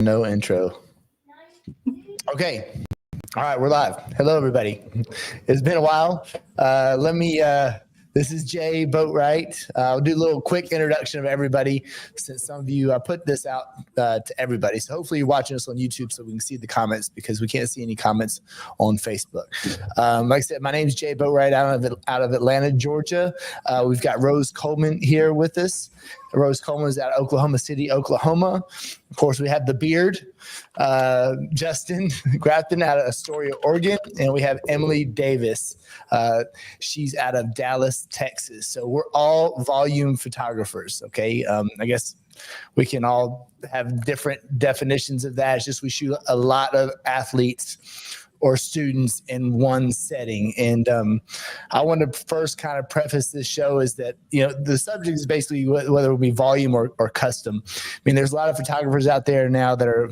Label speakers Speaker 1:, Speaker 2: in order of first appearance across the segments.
Speaker 1: No intro. Okay. All right, we're live. Hello, everybody. It's been a while. This is Jay Boatwright. I'll do a little quick introduction of everybody since some of you, I put this out to everybody. So hopefully you're watching us on YouTube so we can see the comments because we can't see any comments on Facebook. Like I said, my name is Jay Boatwright out of Atlanta, Georgia. We've got Rose Coleman here with us. Rose Coleman is out of Oklahoma City, Oklahoma. Of course, we have the beard, Justin Grafton out of Astoria, Oregon, and we have Emily Davis. She's out of Dallas, Texas. So we're all volume photographers, okay? I guess we can all have different definitions of that. It's just we shoot a lot of athletes or students in one setting. And I want to first kind of preface this show is that, you know, the subject is basically whether it be volume or custom. I mean, there's a lot of photographers out there now that are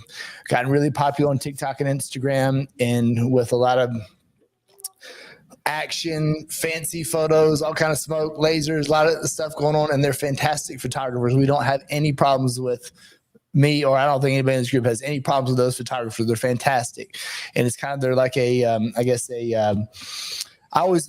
Speaker 1: gotten really popular on TikTok and Instagram and with a lot of action, fancy photos, all kind of smoke, lasers, a lot of stuff going on. And they're fantastic photographers. We don't have any problems with me, or I don't think anybody in this group has any problems with those photographers. They're fantastic. And it's kind of, they're like I always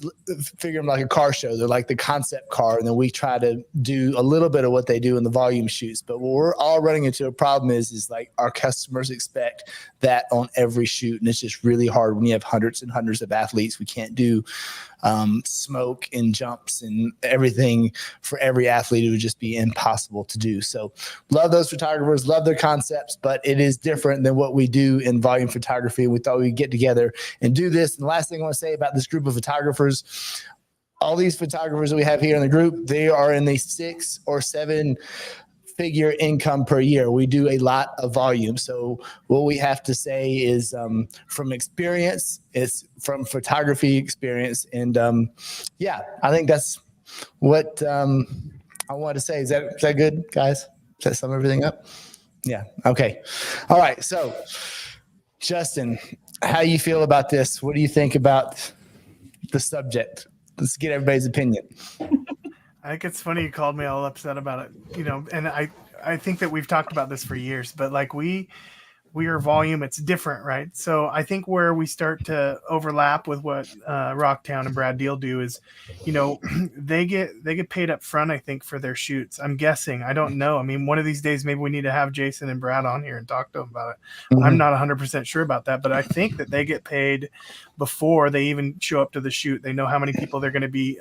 Speaker 1: figure them like a car show. They're like the concept car. And then we try to do a little bit of what they do in the volume shoots. But what we're all running into a problem is like our customers expect that on every shoot. And it's just really hard when you have hundreds and hundreds of athletes. We can't do smoke and jumps and everything for every athlete. It would just be impossible to do. So love those photographers, love their concepts, but it is different than what we do in volume photography. We thought we'd get together and do this. And the last thing I want to say about this group of photographers, all these photographers that we have here in the group, they are in the 6 or 7 figure income per year. We do a lot of volume. So what we have to say is from experience, it's from photography experience. And yeah, I think that's what I wanted to say. Is that good, guys? Does that sum everything up? Yeah. Okay. All right. So Justin, how you feel about this? What do you think about the subject? Let's get everybody's opinion.
Speaker 2: I think it's funny you called me all upset about it, you know, and I think that we've talked about this for years, but like we are volume, it's different, right? So I think where we start to overlap with what Rocktown and Brad Deal do is, you know, they get paid up front, I think, for their shoots. I'm guessing. I don't know. I mean, one of these days, maybe we need to have Jason and Brad on here and talk to them about it. Mm-hmm. I'm not 100% sure about that, but I think that they get paid before they even show up to the shoot. They know how many people they're going to be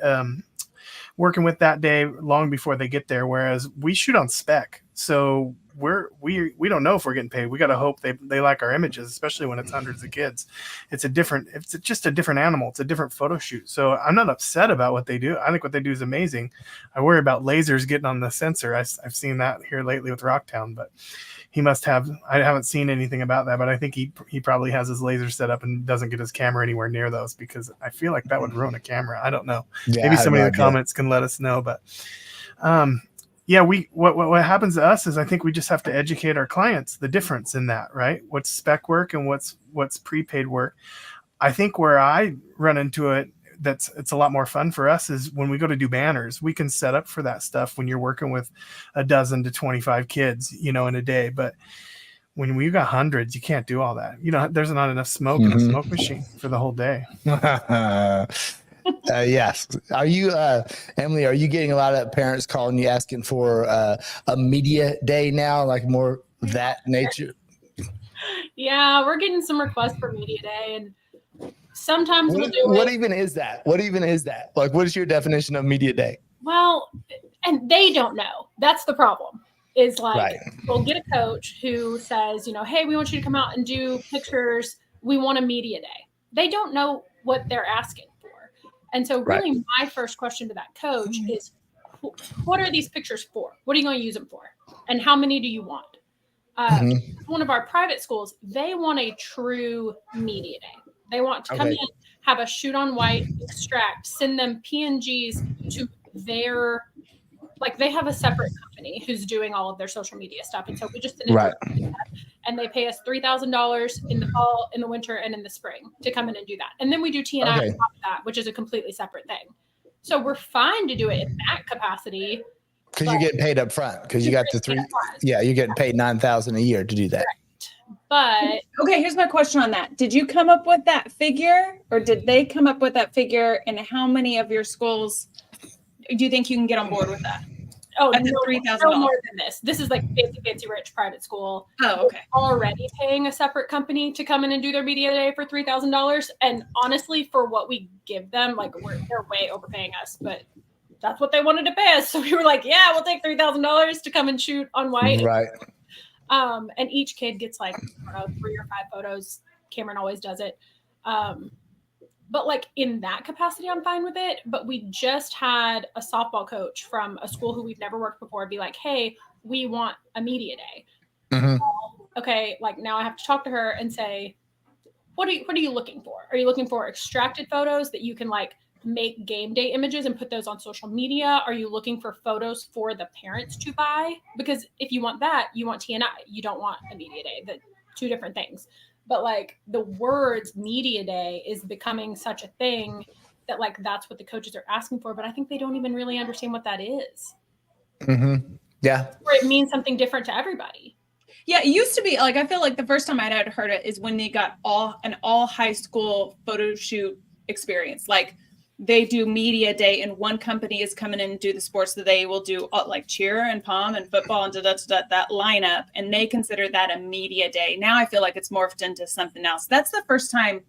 Speaker 2: working with that day long before they get there, whereas we shoot on spec. So we don't know if we're getting paid. We got to hope they like our images, especially when it's hundreds of kids. It's just a different animal. It's a different photo shoot. So I'm not upset about what they do. I think what they do is amazing. I worry about lasers getting on the sensor. I've seen that here lately with Rocktown, but he must have. I haven't seen anything about that, but I think he probably has his laser set up and doesn't get his camera anywhere near those, because I feel like that would ruin a camera. I don't know. Yeah, maybe somebody in the comments can let us know. But yeah, what happens to us is I think we just have to educate our clients the difference in that, right? What's spec work and what's prepaid work. I think where I run into it, it's a lot more fun for us is when we go to do banners. We can set up for that stuff when you're working with a dozen to 25 kids, you know, in a day. But when we've got hundreds, you can't do all that. You know, there's not enough smoke in a smoke machine for the whole day.
Speaker 1: Yes. Are you, Emily, are you getting a lot of parents calling you asking for a media day now, like more that nature?
Speaker 3: Yeah, we're getting some requests for media day, and sometimes we'll do
Speaker 1: What even is that? What even is that? Like, what is your definition of media day?
Speaker 3: Well, and they don't know. That's the problem. Is like, right. We'll get a coach who says, you know, hey, we want you to come out and do pictures. We want a media day. They don't know what they're asking for. And so really right. My first question to that coach is, what are these pictures for? What are you going to use them for? And how many do you want? One of our private schools, they want a true media day. They want to come in, have a shoot on white, extract, send them PNGs to their, like they have a separate company who's doing all of their social media stuff. And so we just didn't do that. And they pay us $3,000 in the fall, in the winter, and in the spring to come in and do that. And then we do T&I on top of that, which is a completely separate thing. So we're fine to do it in that capacity.
Speaker 1: Because you're getting paid up front. Because you got the three. Yeah, you're getting paid $9,000 a year to do that.
Speaker 3: Correct. But
Speaker 4: okay, here's my question on that. Did you come up with that figure, or did they come up with that figure? And how many of your schools do you think you can get on board with that?
Speaker 3: Oh,
Speaker 4: At the
Speaker 3: no,
Speaker 4: $3,000.
Speaker 3: no more than this. This is like fancy rich private school.
Speaker 4: Oh, okay.
Speaker 3: Already paying a separate company to come in and do their media day for $3,000. And honestly, for what we give them, like they're way overpaying us, but that's what they wanted to pay us. So we were like, yeah, we'll take $3,000 to come and shoot on white.
Speaker 1: Right.
Speaker 3: And each kid gets like, I don't know, 3 or 5 photos. Cameron always does it. But like in that capacity, I'm fine with it. But we just had a softball coach from a school who we've never worked before be like, hey, we want a media day.
Speaker 1: Mm-hmm.
Speaker 3: Okay, like now I have to talk to her and say, what are you looking for? Are you looking for extracted photos that you can like make game day images and put those on social media? Are you looking for photos for the parents to buy? Because if you want that, you want TNI. You don't want a media day. The 2 different things. But like the words media day is becoming such a thing that like that's what the coaches are asking for. But I think they don't even really understand what that is.
Speaker 1: Mm-hmm. Yeah.
Speaker 3: Or it means something different to everybody.
Speaker 4: Yeah, it used to be like, I feel like the first time I had heard it is when they got an all high school photo shoot experience. Like they do media day and one company is coming in and do the sports that they will do like cheer and pom and football and that lineup. And they consider that a media day. Now I feel like it's morphed into something else. That's the first time,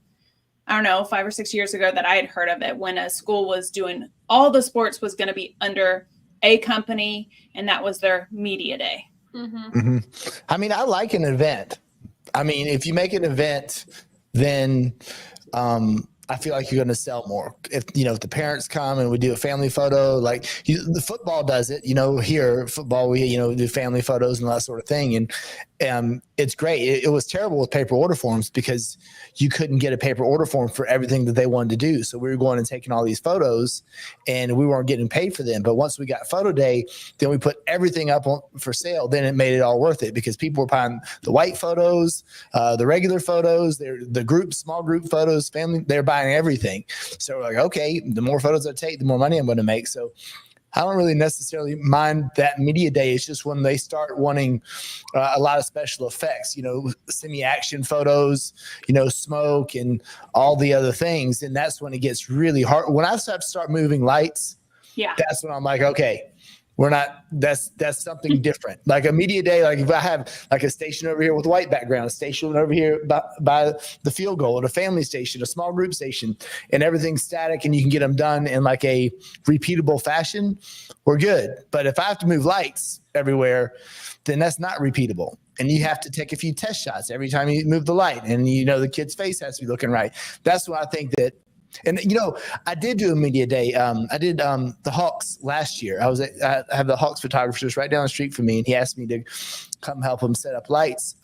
Speaker 4: I don't know, 5 or 6 years ago that I had heard of it, when a school was doing all the sports was going to be under a company and that was their media day.
Speaker 3: Mm-hmm.
Speaker 1: Mm-hmm. I mean, I like an event. I mean, if you make an event, then I feel like you're going to sell more. If the parents come and we do a family photo, like the football does it, here football, we, do family photos and that sort of thing. And it's great. It was terrible with paper order forms because you couldn't get a paper order form for everything that they wanted to do. So we were going and taking all these photos and we weren't getting paid for them. But once we got photo day, then we put everything up for sale. Then it made it all worth it because people were buying the white photos, the regular photos, the small group photos, family, they're buying everything. So we're like, okay, the more photos I take, the more money I'm going to make. So I don't really necessarily mind that media day. It's just when they start wanting a lot of special effects, semi-action photos, smoke and all the other things. And that's when it gets really hard. When I have to start moving lights, that's when I'm like, okay, that's something different. Like a media day, like if I have like a station over here with white background, a station over here by the field goal, and a family station, a small group station, and everything's static and you can get them done in like a repeatable fashion, we're good. But if I have to move lights everywhere, then that's not repeatable. And you have to take a few test shots every time you move the light. And the kid's face has to be looking right. That's what I think that. And I did do a media day. I did the Hawks last year. I have the Hawks photographer just right down the street from me, and he asked me to come help him set up lights.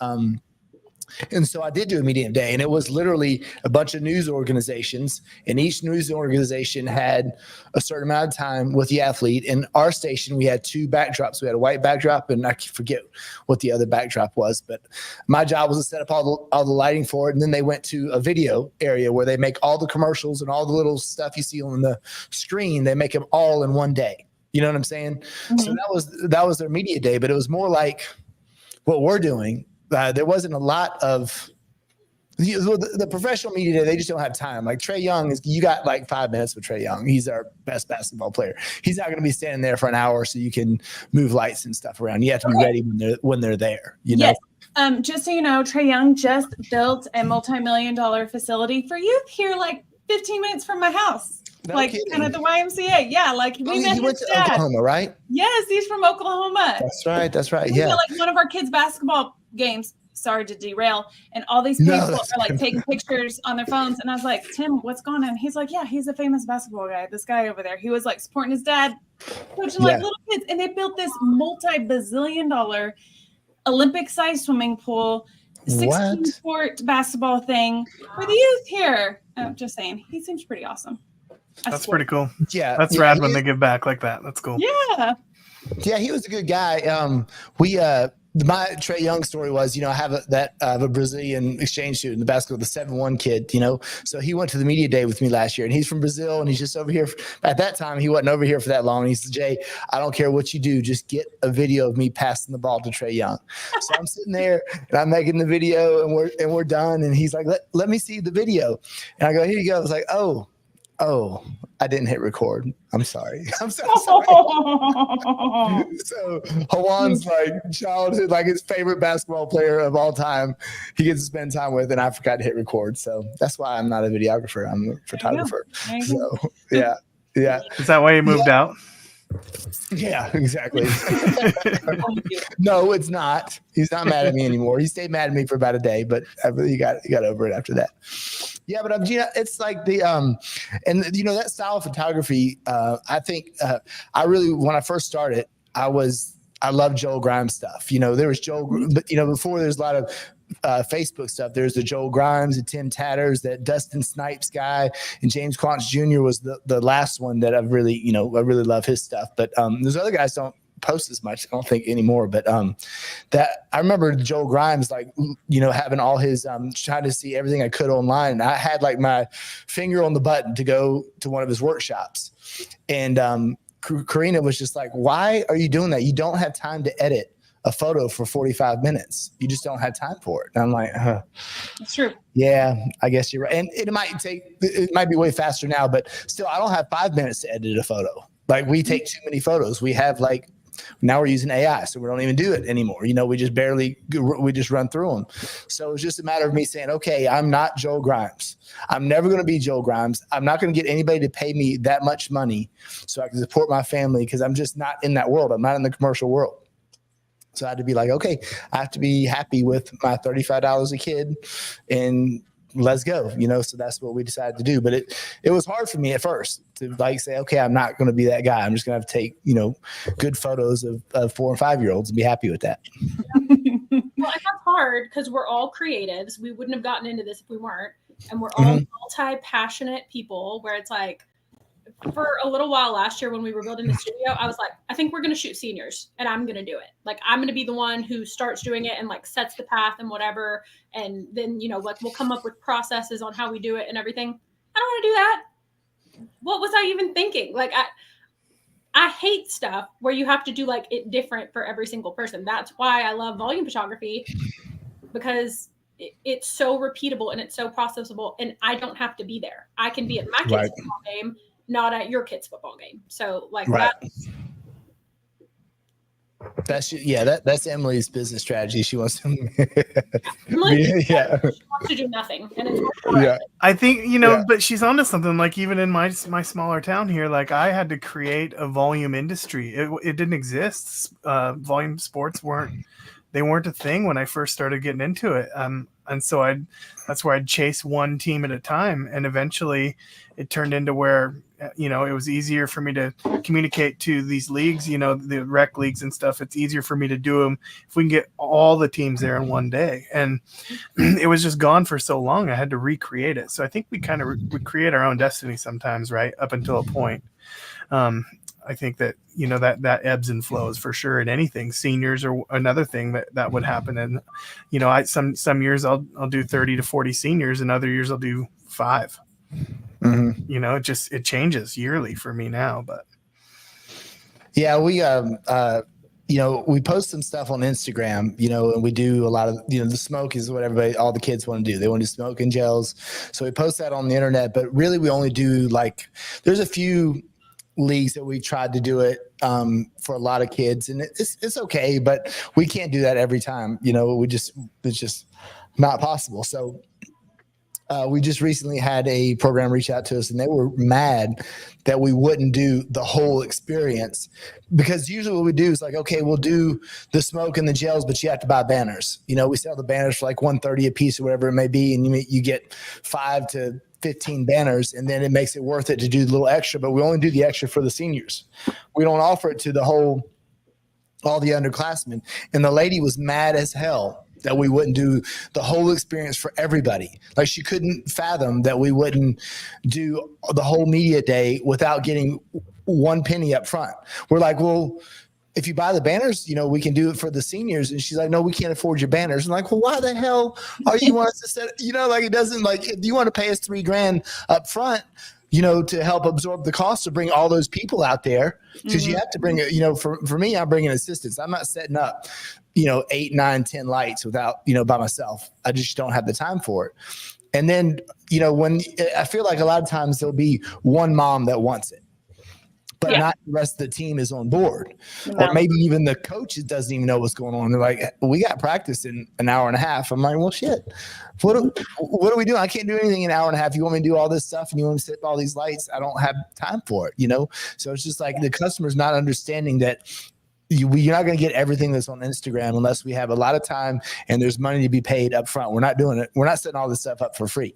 Speaker 1: And so I did do a media day, and it was literally a bunch of news organizations, and each news organization had a certain amount of time with the athlete. In our station, we had 2 backdrops. We had a white backdrop, and I forget what the other backdrop was, but my job was to set up all the lighting for it. And then they went to a video area where they make all the commercials and all the little stuff you see on the screen. They make them all in one day. You know what I'm saying? Mm-hmm. So that was their media day, but it was more like what we're doing. There wasn't a lot of the professional media day. They just don't have time. Like Trey Young you got like 5 minutes with Trey Young. He's our best basketball player. He's not going to be standing there for an hour so you can move lights and stuff around. You have to be ready when they're there.
Speaker 4: Yes. Just so you know, Trey Young just built a multi-million-dollar facility for youth here, like 15 minutes from my house. No like kidding. Kind of the YMCA. Yeah. Like we met
Speaker 1: he went to Oklahoma, right?
Speaker 4: Yes. He's from Oklahoma.
Speaker 1: That's right. Yeah.
Speaker 4: Like one of our kids' basketball games. Sorry to derail. And all these people are like taking pictures on their phones. And I was like, Tim, what's going on? He's like, yeah, he's a famous basketball guy. This guy over there. He was like supporting his dad, coaching like little kids. And they built this multi-bazillion-dollar Olympic-sized swimming pool, 16-sport basketball thing for the youth here. Just saying. He seems pretty awesome.
Speaker 2: That's pretty cool.
Speaker 1: Yeah.
Speaker 2: That's rad when they give back like that. That's cool.
Speaker 4: Yeah.
Speaker 1: Yeah, he was a good guy. my Trey Young story was, I have a Brazilian exchange student, the basketball, the 7-1 kid, so he went to the media day with me last year, and he's from Brazil, and he's just over here. At that time, he wasn't over here for that long. And he said, Jay, I don't care what you do, just get a video of me passing the ball to Trey Young. So I'm sitting there and I'm making the video, and we're done. And he's like, let me see the video. And I go, here you go. I was like, oh, I didn't hit record. I'm sorry. I'm so sorry. So Juan's like childhood, like his favorite basketball player of all time, he gets to spend time with, and I forgot to hit record. So that's why I'm not a videographer. I'm a photographer. So yeah.
Speaker 2: Is that why you moved out?
Speaker 1: Yeah, exactly. No, it's not. He's not mad at me anymore. He stayed mad at me for about a day, but he got over it after that. Yeah, but it's like the and that style of photography. I think I really, when I first started, I loved Joel Grimes stuff. There was Joel, but before there's a lot of Facebook stuff. There's the Joel Grimes and Tim Tatters, that Dustin Snipes guy, and James Quantz Jr. was the last one that I've really, I really love his stuff. But those other guys don't post as much, I don't think, anymore. But that I remember Joel Grimes, like, having all his trying to see everything I could online. And I had like my finger on the button to go to one of his workshops. And Karina was just like, why are you doing that? You don't have time to edit a photo for 45 minutes. You just don't have time for it. And I'm like,
Speaker 4: That's true.
Speaker 1: Yeah, I guess you're right. And it might be way faster now, but still, I don't have 5 minutes to edit a photo. Like, we take too many photos. We have now we're using AI, so we don't even do it anymore. We just run through them. So it's just a matter of me saying, okay, I'm not Joel Grimes. I'm never going to be Joel Grimes. I'm not going to get anybody to pay me that much money so I can support my family, because I'm just not in that world. I'm not in the commercial world. So I had to be like, okay, I have to be happy with my $35 a kid, and let's go, so that's what we decided to do. But it was hard for me at first to say, okay, I'm not going to be that guy. I'm just going to have to take, good photos of 4 and 5 year olds and be happy with that.
Speaker 3: Well, and that's hard because we're all creatives. We wouldn't have gotten into this if we weren't. And we're all multi-passionate people, where it's like, for a little while last year when we were building the studio, I was like, I think we're going to shoot seniors, and I'm going to do it. Like, I'm going to be the one who starts doing it and sets the path and whatever. And then, we'll come up with processes on how we do it and everything. I don't want to do that. What was I even thinking? I hate stuff where you have to do it different for every single person. That's why I love volume photography, because it's so repeatable and it's so processable, and I don't have to be there. I can be at my kid's football game, not at your kid's football game. So
Speaker 1: that's Emily's business strategy. She wants to
Speaker 3: she wants to do nothing, and it's
Speaker 2: I think but she's onto something. Like, even in my smaller town here, I had to create a volume industry. It didn't exist. Volume sports weren't a thing when I first started getting into it. And so that's where I'd chase one team at a time. And eventually it turned into where, it was easier for me to communicate to these leagues, the rec leagues and stuff. It's easier for me to do them if we can get all the teams there in one day. And it was just gone for so long, I had to recreate it. So I think we kind of would create our own destiny sometimes, right? Up until a point. I think that, that ebbs and flows for sure in anything. Seniors are another thing that would happen. And, some years I'll do 30 to 40 seniors, and other years I'll do 5. It changes yearly for me now, but.
Speaker 1: Yeah, we, we post some stuff on Instagram, and we do a lot of, the smoke is what all the kids want to do. They want to do smoke and gels. So we post that on the internet, but really we only do there's a few leagues that we tried to do it for a lot of kids, and it's okay, but we can't do that every time. It's just not possible. So we just recently had a program reach out to us, and they were mad that we wouldn't do the whole experience, because usually what we do is okay, we'll do the smoke and the gels, but you have to buy banners. We sell the banners for $130 a piece or whatever it may be, and you get 5 to 15 banners, and then it makes it worth it to do the little extra. But we only do the extra for the seniors. We don't offer it to all the underclassmen. And the lady was mad as hell that we wouldn't do the whole experience for everybody. She couldn't fathom that we wouldn't do the whole media day without getting one penny up front. We're like, well, if you buy the banners, we can do it for the seniors. And she's like, no, we can't afford your banners. And like, well, why the hell are you want us to set, it doesn't, like, if you want to pay us $3,000 up front, to help absorb the cost to bring all those people out there, because you have to bring it, for me, I'm bringing assistants. I'm not setting up, 8, 9, 10 lights without, by myself. I just don't have the time for it. And then, when I feel like a lot of times there'll be one mom that wants it, but not the rest of the team is on board. Or maybe even the coach doesn't even know what's going on. They're like, we got practice in an hour and a half. I'm like, well, shit, what are we doing? I can't do anything in an hour and a half. You want me to do all this stuff and you want me to set all these lights? I don't have time for it, So it's just like the customer's not understanding that you're not going to get everything that's on Instagram unless we have a lot of time and there's money to be paid up front. We're not doing it. We're not setting all this stuff up for free.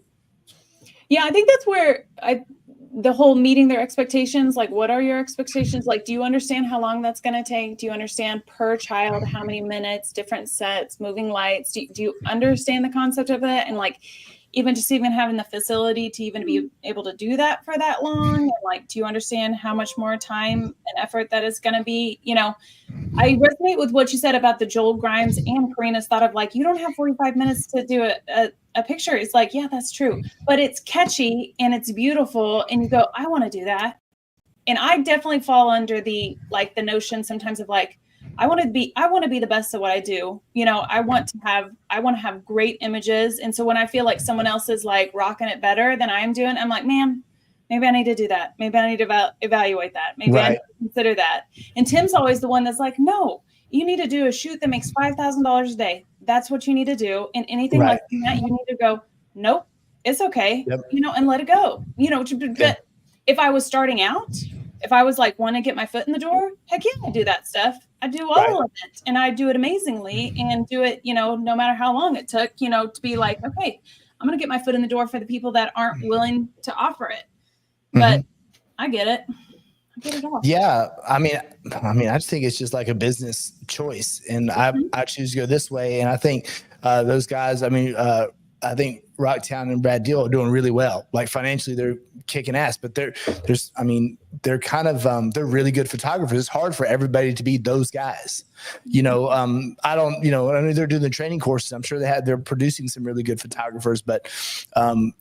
Speaker 4: Yeah, I think that's where the whole meeting their expectations, like, what are your expectations? Like, do you understand how long that's going to take? Do you understand per child, how many minutes, different sets, moving lights? Do you understand the concept of it? And like, even having the facility to even be able to do that for that long. And like, do you understand how much more time and effort that is going to be? I resonate with what you said about the Joel Grimes and Karina's thought of like, you don't have 45 minutes to do a picture. It's like, yeah, that's true. But it's catchy and it's beautiful. And you go, I want to do that. And I definitely fall under the notion sometimes of like, I want to be the best at what I do. I want to have great images. And so when I feel like someone else is like rocking it better than I am doing, I'm like, man, maybe I need to do that. Maybe I need to evaluate that. Maybe I need to consider that. And Tim's always the one that's like, no, you need to do a shoot that makes $5,000 a day. That's what you need to do. And anything less than that, you need to go, nope, it's okay. And let it go. But if I was starting out, if I was like, want to get my foot in the door, heck yeah, I do that stuff. I do all of it, and I do it amazingly, and do it, no matter how long it took, to be like, okay, I'm going to get my foot in the door for the people that aren't willing to offer it. But I get it. I get it all.
Speaker 1: Yeah. I mean, I just think it's just like a business choice, and I choose to go this way. And I think those guys, I think Rocktown and Brad Deal are doing really well. Like financially, they're kicking ass, but they're kind of, they're really good photographers. It's hard for everybody to be those guys. I know they're doing the training courses. I'm sure they're producing some really good photographers, but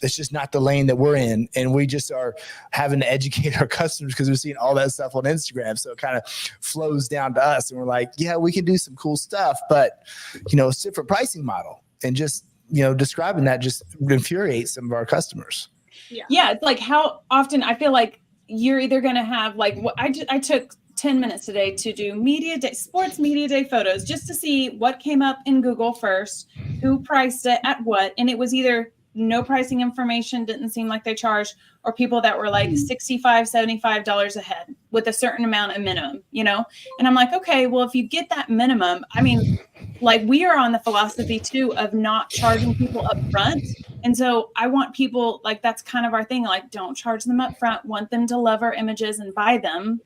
Speaker 1: it's just not the lane that we're in. And we just are having to educate our customers because we're seeing all that stuff on Instagram. So it kind of flows down to us, and we're like, yeah, we can do some cool stuff, but it's a different pricing model. And just, describing that just infuriates some of our customers.
Speaker 4: Yeah. It's like, how often I feel like you're either going to have like, what I took 10 minutes today to do sports media day photos, just to see what came up in Google first, who priced it at what. And it was either no pricing information, didn't seem like they charged, or people that were like $65, $75 a head with a certain amount of minimum, And I'm like, okay, well, if you get that minimum, like we are on the philosophy too of not charging people up front. And so I want people, like, that's kind of our thing. Like, don't charge them up front, want them to love our images and buy them,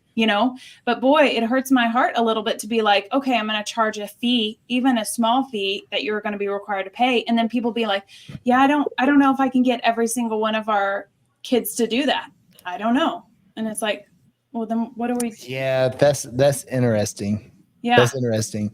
Speaker 4: but boy, it hurts my heart a little bit to be like, okay, I'm going to charge a fee, even a small fee that you're going to be required to pay. And then people be like, yeah, I don't know if I can get every single one of our kids to do that. I don't know. And it's like, well, then what do we do?
Speaker 1: Yeah, that's interesting.
Speaker 4: Yeah.
Speaker 1: That's interesting.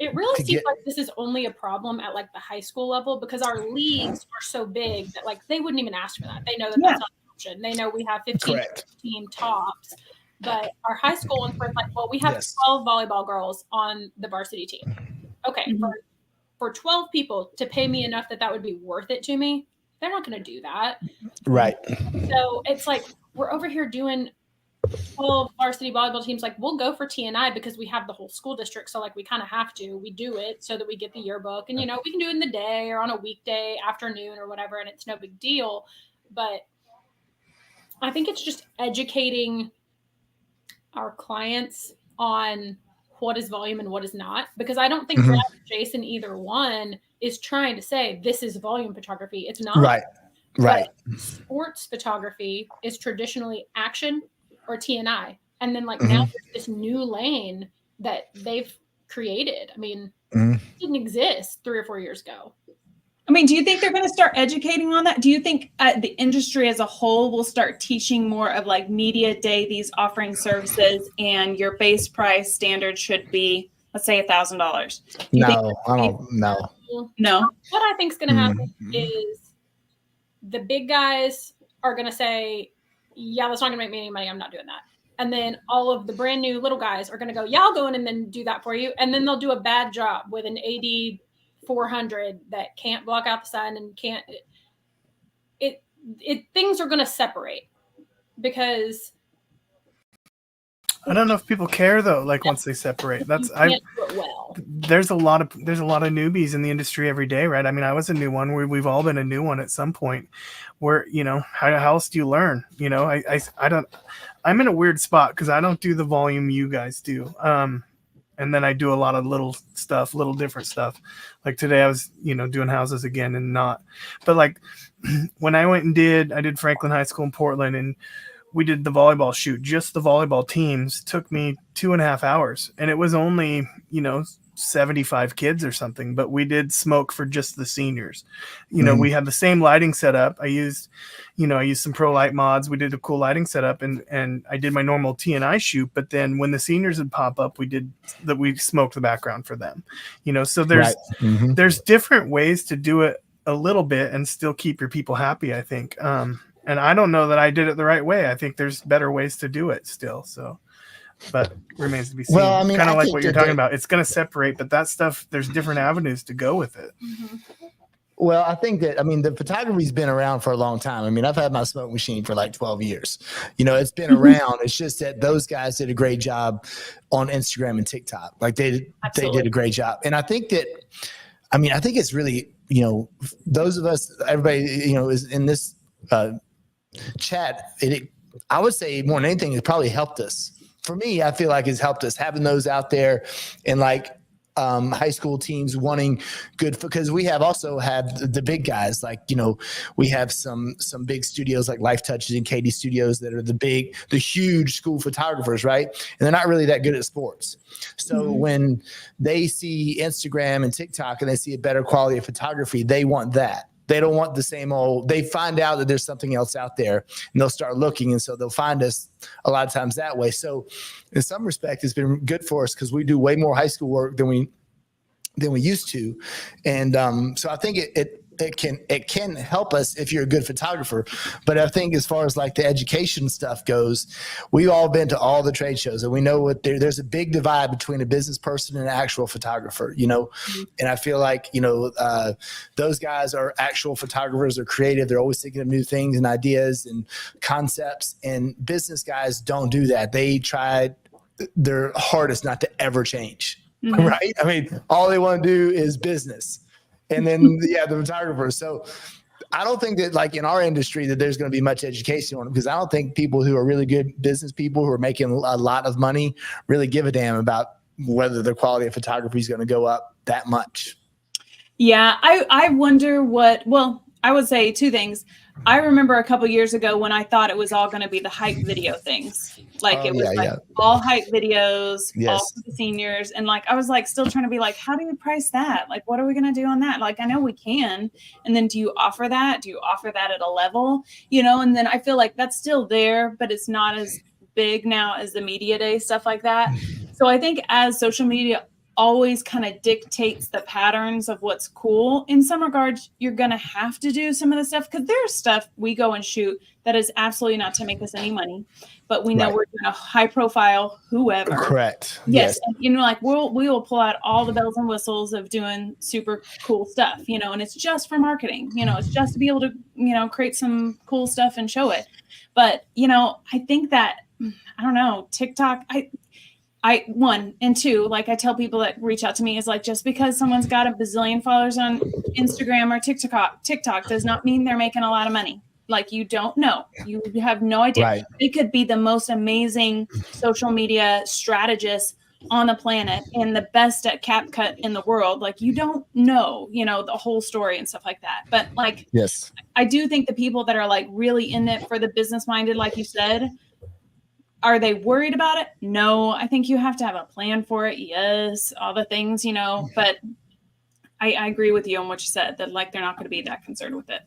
Speaker 3: It really seems like this is only a problem at like the high school level, because our leagues are so big that like they wouldn't even ask for that. They know that that's not an option. They know we have 15 tops, but our high school ones were like, well, we have 12 volleyball girls on the varsity team. Okay, for 12 people to pay me enough that would be worth it to me, they're not going to do that.
Speaker 1: Right.
Speaker 3: So it's like we're over here doing 12 varsity volleyball teams. Like we'll go for TNI because we have the whole school district. So like we kind of have to, we do it so that we get the yearbook, and, we can do it in the day or on a weekday afternoon or whatever. And it's no big deal. But I think it's just educating our clients on what is volume and what is not, because I don't think Brad or Jason, either one, is trying to say this is volume photography. It's not.
Speaker 1: Right.
Speaker 3: But sports photography is traditionally action or TNI. And then like now there's this new lane that they've created. I mean, it didn't exist 3 or 4 years ago.
Speaker 4: I mean, do you think they're going to start educating on that? Do you think the industry as a whole will start teaching more of like media day, these offering services, and your base price standard should be, let's say, $1,000?
Speaker 1: No, I don't know.
Speaker 4: No.
Speaker 3: What I think is going to happen is the big guys are going to say, yeah, that's not going to make me any money. I'm not doing that. And then all of the brand new little guys are going to go, yeah, I'll go in and then do that for you. And then they'll do a bad job with an AD 400 that can't block out the sun and can't. Things are going to separate because
Speaker 2: I don't know if people care though. Like once they separate, there's a lot of newbies in the industry every day, right? I mean, I was a new one. We've all been a new one at some point. Where how else do you learn? I don't. I'm in a weird spot because I don't do the volume you guys do. And then I do a lot of little different stuff. Like today I was, doing houses again and not. But like when I went and I did Franklin High School in Portland, and we did the volleyball shoot. Just the volleyball teams took me 2.5 hours, and it was only, 75 kids or something, but we did smoke for just the seniors. We had the same lighting setup. I used some pro light mods. We did a cool lighting setup, and I did my normal T&I shoot. But then when the seniors would pop up, we smoked the background for them, so there's different ways to do it a little bit and still keep your people happy, I think. And I don't know that I did it the right way. I think there's better ways to do it still. So, but remains to be seen.
Speaker 1: Well, I mean,
Speaker 2: kind of like what you're talking about. It's going to separate, but that stuff, there's different avenues to go with it.
Speaker 3: Mm-hmm.
Speaker 1: Well, I think that, the photography's been around for a long time. I've had my smoke machine for like 12 years. It's been around. It's just that those guys did a great job on Instagram and TikTok. Like they did a great job. And I think that, I think it's really, those of us, everybody, is in this chat, I would say more than anything, it probably helped us. For me, I feel like it's helped us having those out there and like high school teams wanting good, because we have also had the big guys, like, we have some big studios like Life Touches and KD Studios that are the huge school photographers, right? And they're not really that good at sports. So when they see Instagram and TikTok and they see a better quality of photography, they want that. They don't want the same old. They find out that there's something else out there, and they'll start looking, and so they'll find us a lot of times that way. So, in some respect, it's been good for us because we do way more high school work than we used to, and so I think it can help us if you're a good photographer. But I think as far as like the education stuff goes, we've all been to all the trade shows, and we know there's a big divide between a business person and an actual photographer, and I feel like, those guys are actual photographers, are creative. They're always thinking of new things and ideas and concepts, and business guys don't do that. They try their hardest not to ever change, right? All they want to do is business. And then, the photographers. So I don't think that like in our industry that there's going to be much education on it, because I don't think people who are really good business people who are making a lot of money really give a damn about whether the quality of photography is going to go up that much.
Speaker 4: Yeah. I wonder I would say two things. I remember a couple years ago when I thought it was all going to be the hype video things. Like it was all hype videos, all for the seniors. And like, I was like, still trying to be like, how do you price that? Like, what are we going to do on that? Like, I know we can. And then do you offer that? Do you offer that at a level, and then I feel like that's still there, but it's not as big now as the media day, stuff like that. So I think as social media always kind of dictates the patterns of what's cool, in some regards, you're going to have to do some of the stuff, because there's stuff we go and shoot that is absolutely not to make us any money, but we know we're doing a high profile, whoever.
Speaker 1: Correct.
Speaker 4: Yes. And, like we will pull out all the bells and whistles of doing super cool stuff, and it's just for marketing, it's just to be able to, create some cool stuff and show it. But, I think that, I don't know, TikTok, one and two, like I tell people that reach out to me, is like, just because someone's got a bazillion followers on Instagram or TikTok does not mean they're making a lot of money. Like, you don't know. You have no idea. Right. It could be the most amazing social media strategist on the planet and the best at CapCut in the world. Like, you don't know, the whole story and stuff like that. But like, yes, I do think the people that are like really in it for the business minded, like you said, are they worried about it? No, I think you have to have a plan for it. Yes, all the things, but I agree with you on what you said, that like they're not going to be that concerned with it.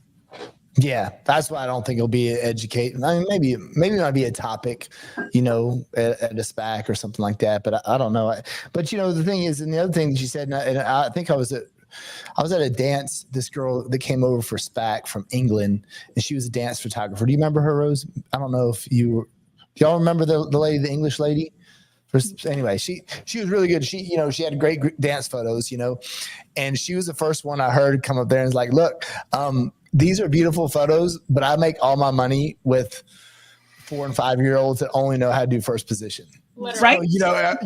Speaker 1: Yeah, that's why I don't think it'll be educating. I mean, maybe it might be a topic, you know, at a SPAC or something like that. But I don't know. But you know, the thing is, and the other thing that you said, and I think I was at a dance. This girl that came over for SPAC from England, and she was a dance photographer. Do you remember her, Rose? I don't know if do y'all remember the lady, the English lady? Anyway, she was really good. She, you know, she had great dance photos, you know, and she was the first one I heard come up there and was like, look, these are beautiful photos, but I make all my money with 4 and 5 year olds that only know how to do first position.
Speaker 4: Right.
Speaker 1: So, you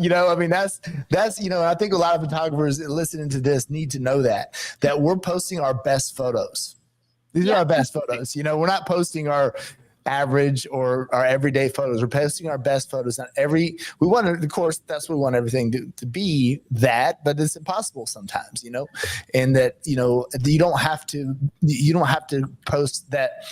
Speaker 1: know, I mean, that's, you know, I think a lot of photographers listening to this need to know that we're posting our best photos. These are our best photos. You know, we're not posting our average or our everyday photos. We're posting our best photos. We want to, of course, that's what we want everything to be that, but it's impossible sometimes, you know, and that, you know, you don't have to post that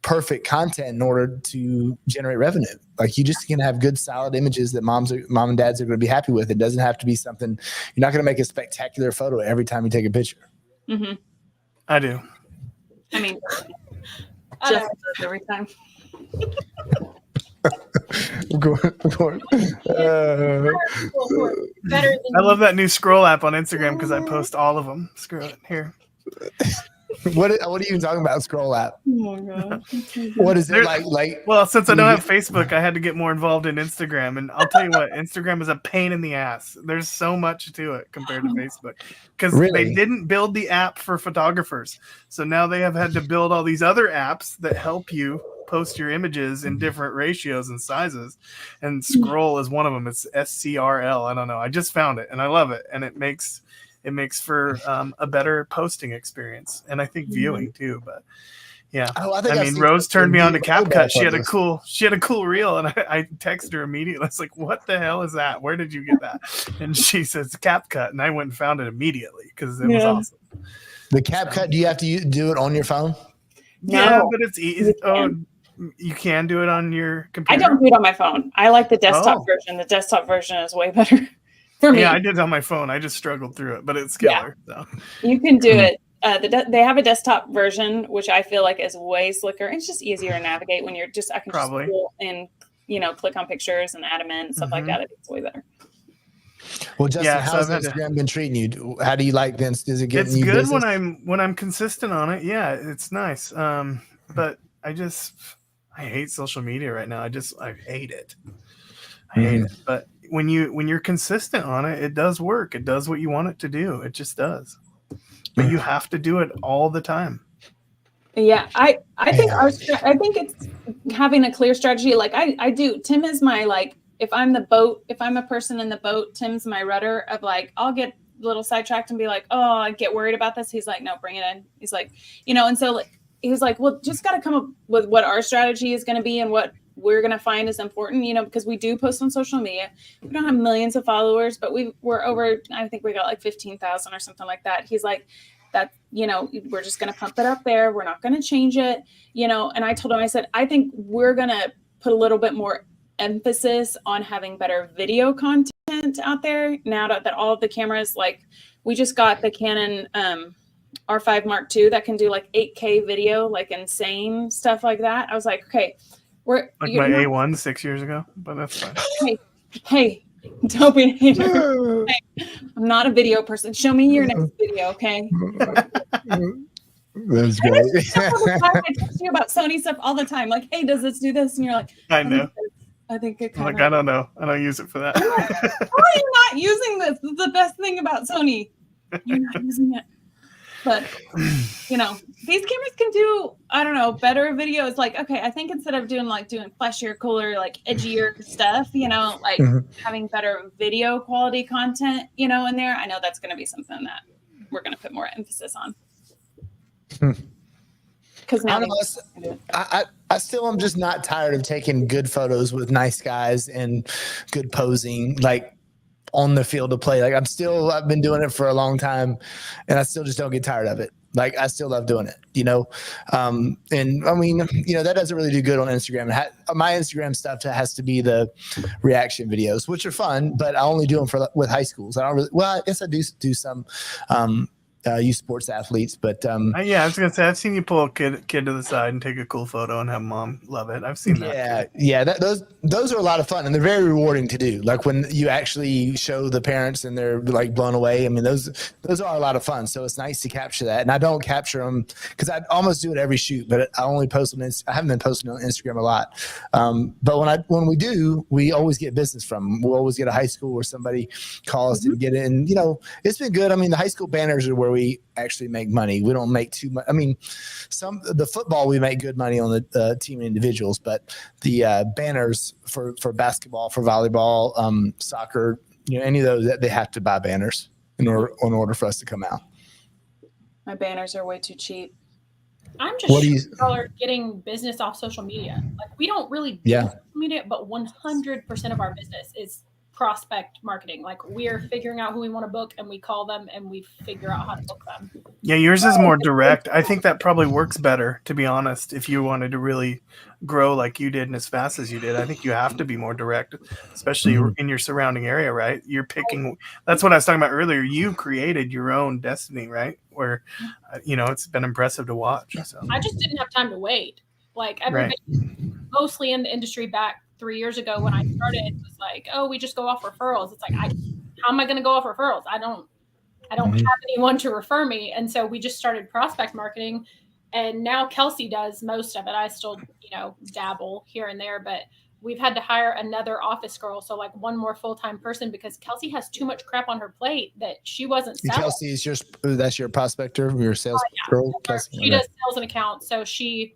Speaker 1: perfect content in order to generate revenue. Like, you just can have good, solid images that mom and dads are going to be happy with. It doesn't have to be something, you're not going to make a spectacular photo every time you take a picture.
Speaker 4: Mm-hmm.
Speaker 2: I do.
Speaker 4: I mean, just every time.
Speaker 2: I love that new scroll app on Instagram because I post all of them. Screw it. Here.
Speaker 1: What are you even talking about? Scroll app.
Speaker 4: Oh my God.
Speaker 1: What is it like?
Speaker 2: Well, since I don't have Facebook, I had to get more involved in Instagram, and I'll tell you what, Instagram is a pain in the ass. There's so much to it compared to Facebook because they didn't build the app for photographers, so now they have had to build all these other apps that help you post your images in different ratios and sizes, and Scroll is one of them. It's SCRL. I don't know. I just found it and I love it, and it makes for a better posting experience, and I think viewing too. But yeah, I mean, Rose turned me on to CapCut. She had a cool reel, and I texted her immediately. I was like, "What the hell is that? Where did you get that?" And she says CapCut, and I went and found it immediately because it was awesome.
Speaker 1: The CapCut, do you have to do it on your phone?
Speaker 2: Yeah, but it's easy. You can do it on your computer.
Speaker 4: I don't do it on my phone. I like the desktop version. The desktop version is way better for me.
Speaker 2: Yeah, I did it on my phone. I just struggled through it, but it's killer. Yeah. So.
Speaker 4: You can do it. They have a desktop version, which I feel like is way slicker. It's just easier to navigate when you're just, I can just pull and, you know, click on pictures and add them in and stuff like that. It's way better.
Speaker 1: Well, Justin, how's Instagram been treating you? How do you like this? Does it get
Speaker 2: it's good business? when I'm consistent on it. Yeah, it's nice. But I hate social media right now. I hate it. I hate it. But when you're consistent on it, it does work. It does what you want it to do. It just does. But you have to do it all the time.
Speaker 4: Yeah, I think it's having a clear strategy. Like I do. Tim is my, like, if I'm a person in the boat, Tim's my rudder of, like, I'll get a little sidetracked and be like, oh, I get worried about this. He's like, no, bring it in. He's like, you know, and so, like, he was like, well, just got to come up with what our strategy is going to be and what we're going to find is important, you know, because we do post on social media. We don't have millions of followers, but we're over, I think we got like 15,000 or something like that. He's like, that, you know, we're just going to pump it up there. We're not going to change it, you know. And I told him, I said, I think we're going to put a little bit more emphasis on having better video content out there now that all of the cameras, like, we just got the Canon R5 Mark II that can do like 8K video, like insane stuff like that. I was like, okay,
Speaker 2: my A1 6 years ago, but that's fine.
Speaker 4: Hey, don't be a hater. Hey, I'm not a video person. Show me your next video, okay?
Speaker 1: That's great.
Speaker 4: I text you about Sony stuff all the time. Like, hey, does this do this? And you're like,
Speaker 2: I know.
Speaker 4: I think it kind
Speaker 2: of. Like, I don't know. I don't use it for that.
Speaker 4: Why are you not using this? This is the best thing about Sony. You're not using it. But, you know, these cameras can do, I don't know, better videos. Like, okay, I think instead of doing flashier, cooler, like edgier stuff, you know, like having better video quality content, you know, in there, I know that's going to be something that we're going to put more emphasis on. Because now
Speaker 1: I still am just not tired of taking good photos with nice guys and good posing, like, on the field of play. Like, I've been doing it for a long time, and I still just don't get tired of it. Like, I still love doing it, you know? And I mean, you know, that doesn't really do good on Instagram. My Instagram stuff has to be the reaction videos, which are fun, but I only do them with high schools. I don't really, well, I guess I do some youth sports athletes. But
Speaker 2: yeah, I was gonna say I've seen you pull a kid to the side and take a cool photo and have mom love it. I've seen that.
Speaker 1: Yeah. Those are a lot of fun, and they're very rewarding to do. Like when you actually show the parents and they're like blown away. I mean, those are a lot of fun. So it's nice to capture that. And I don't capture them because I almost do it every shoot, but I only post on I haven't been posting on Instagram a lot. But when we do, we always get business from them. We'll always get a high school where somebody calls to get it, and it's been good. I mean, the high school banners are where we actually make money. We don't make too much. I mean, the football we make good money on the team and individuals, but the banners for basketball, for volleyball, soccer, any of those, that they have to buy banners in order for us to come out.
Speaker 4: My banners are way too cheap.
Speaker 3: I'm just sure y'all are getting business off social media. Like we don't really do social media, but 100% of our business is prospect marketing. Like we're figuring out who we want to book and we call them and we figure out how to book them.
Speaker 2: Yeah, yours is more direct. I think that probably works better, to be honest. If you wanted to really grow like you did and as fast as you did, I think you have to be more direct, especially in your surrounding area, right? You're picking, that's what I was talking about earlier. You created your own destiny, right? Where, it's been impressive to watch. So
Speaker 3: I just didn't have time to wait. Like everybody mostly in the industry back 3 years ago when I started was like, oh, we just go off referrals. It's like, how am I going to go off referrals? I don't have anyone to refer me. And so we just started prospect marketing, and now Kelsey does most of it. I still, dabble here and there, but we've had to hire another office girl. So like one more full-time person because Kelsey has too much crap on her plate that she wasn't selling.
Speaker 1: Kelsey is that's your prospector, your sales girl? Kelsey?
Speaker 3: She does sales and accounts. So she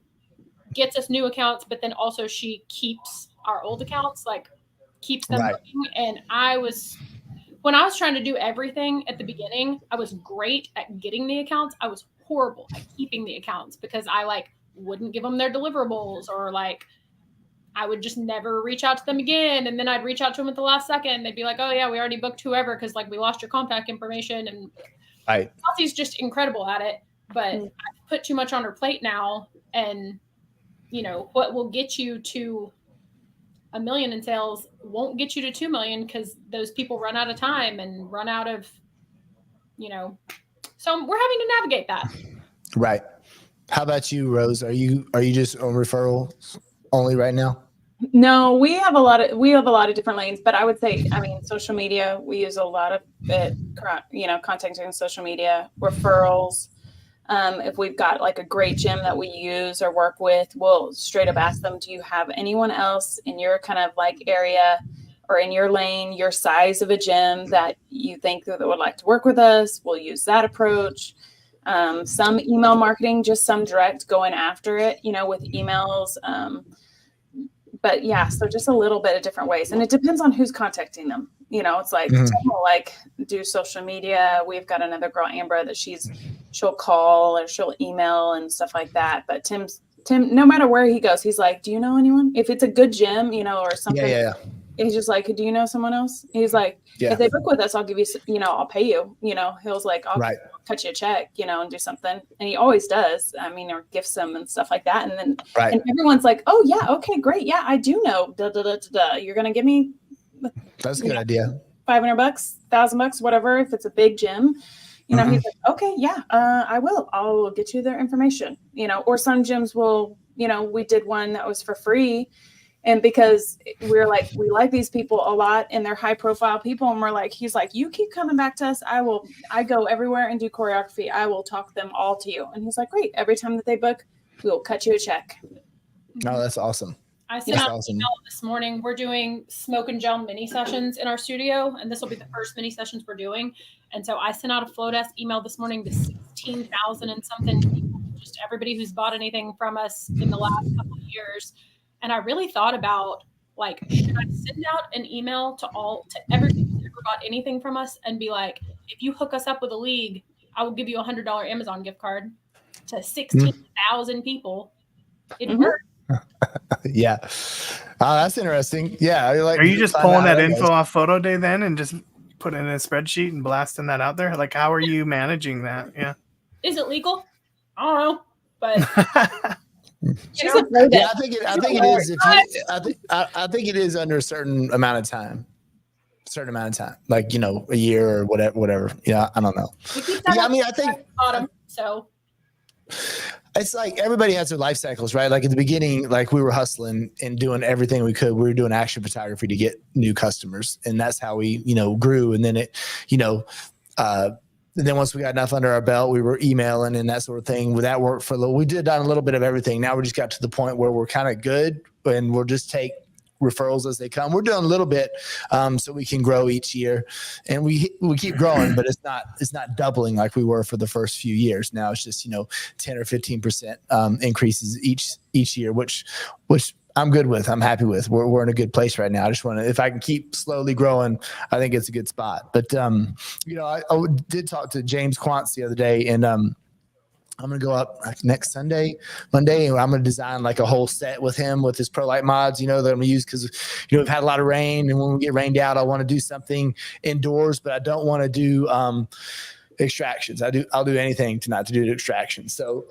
Speaker 3: gets us new accounts, but then also she keeps our old accounts, like keeps them working. And when I was trying to do everything at the beginning, I was great at getting the accounts. I was horrible at keeping the accounts because I wouldn't give them their deliverables, or I would just never reach out to them again. And then I'd reach out to them at the last second. They'd be like, oh yeah, we already booked whoever because we lost your contact information. And Kelsey's just incredible at it, but I've put too much on her plate now. And what will get you to $1 million in sales won't get you to 2 million because those people run out of time and run out of, so we're having to navigate that.
Speaker 1: Right. How about you, Rose? Are you just on referrals only right now?
Speaker 4: No, we have a lot of different lanes, but I would say, social media, we use a lot of it, contacting on social media, referrals. If we've got a great gym that we use or work with, we'll straight up ask them, do you have anyone else in your kind of area or in your lane, your size of a gym that you think that would like to work with us? We'll use that approach. Some email marketing, just some direct going after it, with emails. But yeah, so just a little bit of different ways. And it depends on who's contacting them. It's Tim will do social media. We've got another girl, Amber, that she'll call or she'll email and stuff like that. But Tim, no matter where he goes, he's like, do you know anyone? If it's a good gym, or something, he's just like, do you know someone else? He's like, if they book with us, I'll give you, I'll pay you, he'll like, I'll cut you a check, and do something. And he always does. or gifts them and stuff like that. And then and everyone's like, oh yeah, okay, great. Yeah, I do know. You're going to give me,
Speaker 1: that's a good idea.
Speaker 4: $500, $1,000, whatever. If it's a big gym, he's like, okay, yeah, I will. I'll get you their information. Or some gyms will, we did one that was for free, and because we're like, we like these people a lot, and they're high profile people, and we're like, he's like, you keep coming back to us. I go everywhere and do choreography. I will talk them all to you. And he's like, great. Every time that they book, we will cut you a check.
Speaker 1: No, that's awesome.
Speaker 3: I sent out an email this morning. We're doing smoke and gel mini sessions in our studio, and this will be the first mini sessions we're doing. And so I sent out a flow desk email this morning to 16,000 and something people, just everybody who's bought anything from us in the last couple of years. And I really thought about should I send out an email to everybody who's ever bought anything from us and be like, if you hook us up with a league, I will give you a $100 Amazon gift card to 16,000 people. It worked.
Speaker 1: Yeah. Oh, that's interesting. Yeah.
Speaker 2: Are you just pulling that info off Photo Day then and just putting it in a spreadsheet and blasting that out there? How are you managing that? Yeah.
Speaker 3: Is it legal? I don't know, but
Speaker 1: I think it is. I think it is under a certain amount of time. certain amount of time, like, a year or whatever. Yeah. I don't know. Yeah. I mean, I think
Speaker 3: bottom, so
Speaker 1: it's like everybody has their life cycles, right? Like at the beginning, like we were hustling and doing everything we could. We were doing action photography to get new customers. And that's how we, grew. And then and then once we got enough under our belt, we were emailing and that sort of thing. That worked for a little. We did done a little bit of everything. Now we just got to the point where we're kind of good and we'll just take referrals as they come. We're doing a little bit so we can grow each year, and we keep growing, but it's not doubling like we were for the first few years. Now it's just 10 or 15% increases each year, which I'm good with. I'm happy with. We're in a good place right now. I just want to, if I can keep slowly growing, I think it's a good spot. But I did talk to James Quantz the other day, and I'm going to go up next Monday, and I'm going to design like a whole set with him with his Pro Light mods, that I'm going to use because, we've had a lot of rain, and when we get rained out, I want to do something indoors, but I don't want to do extractions. I'll do anything to do extractions. So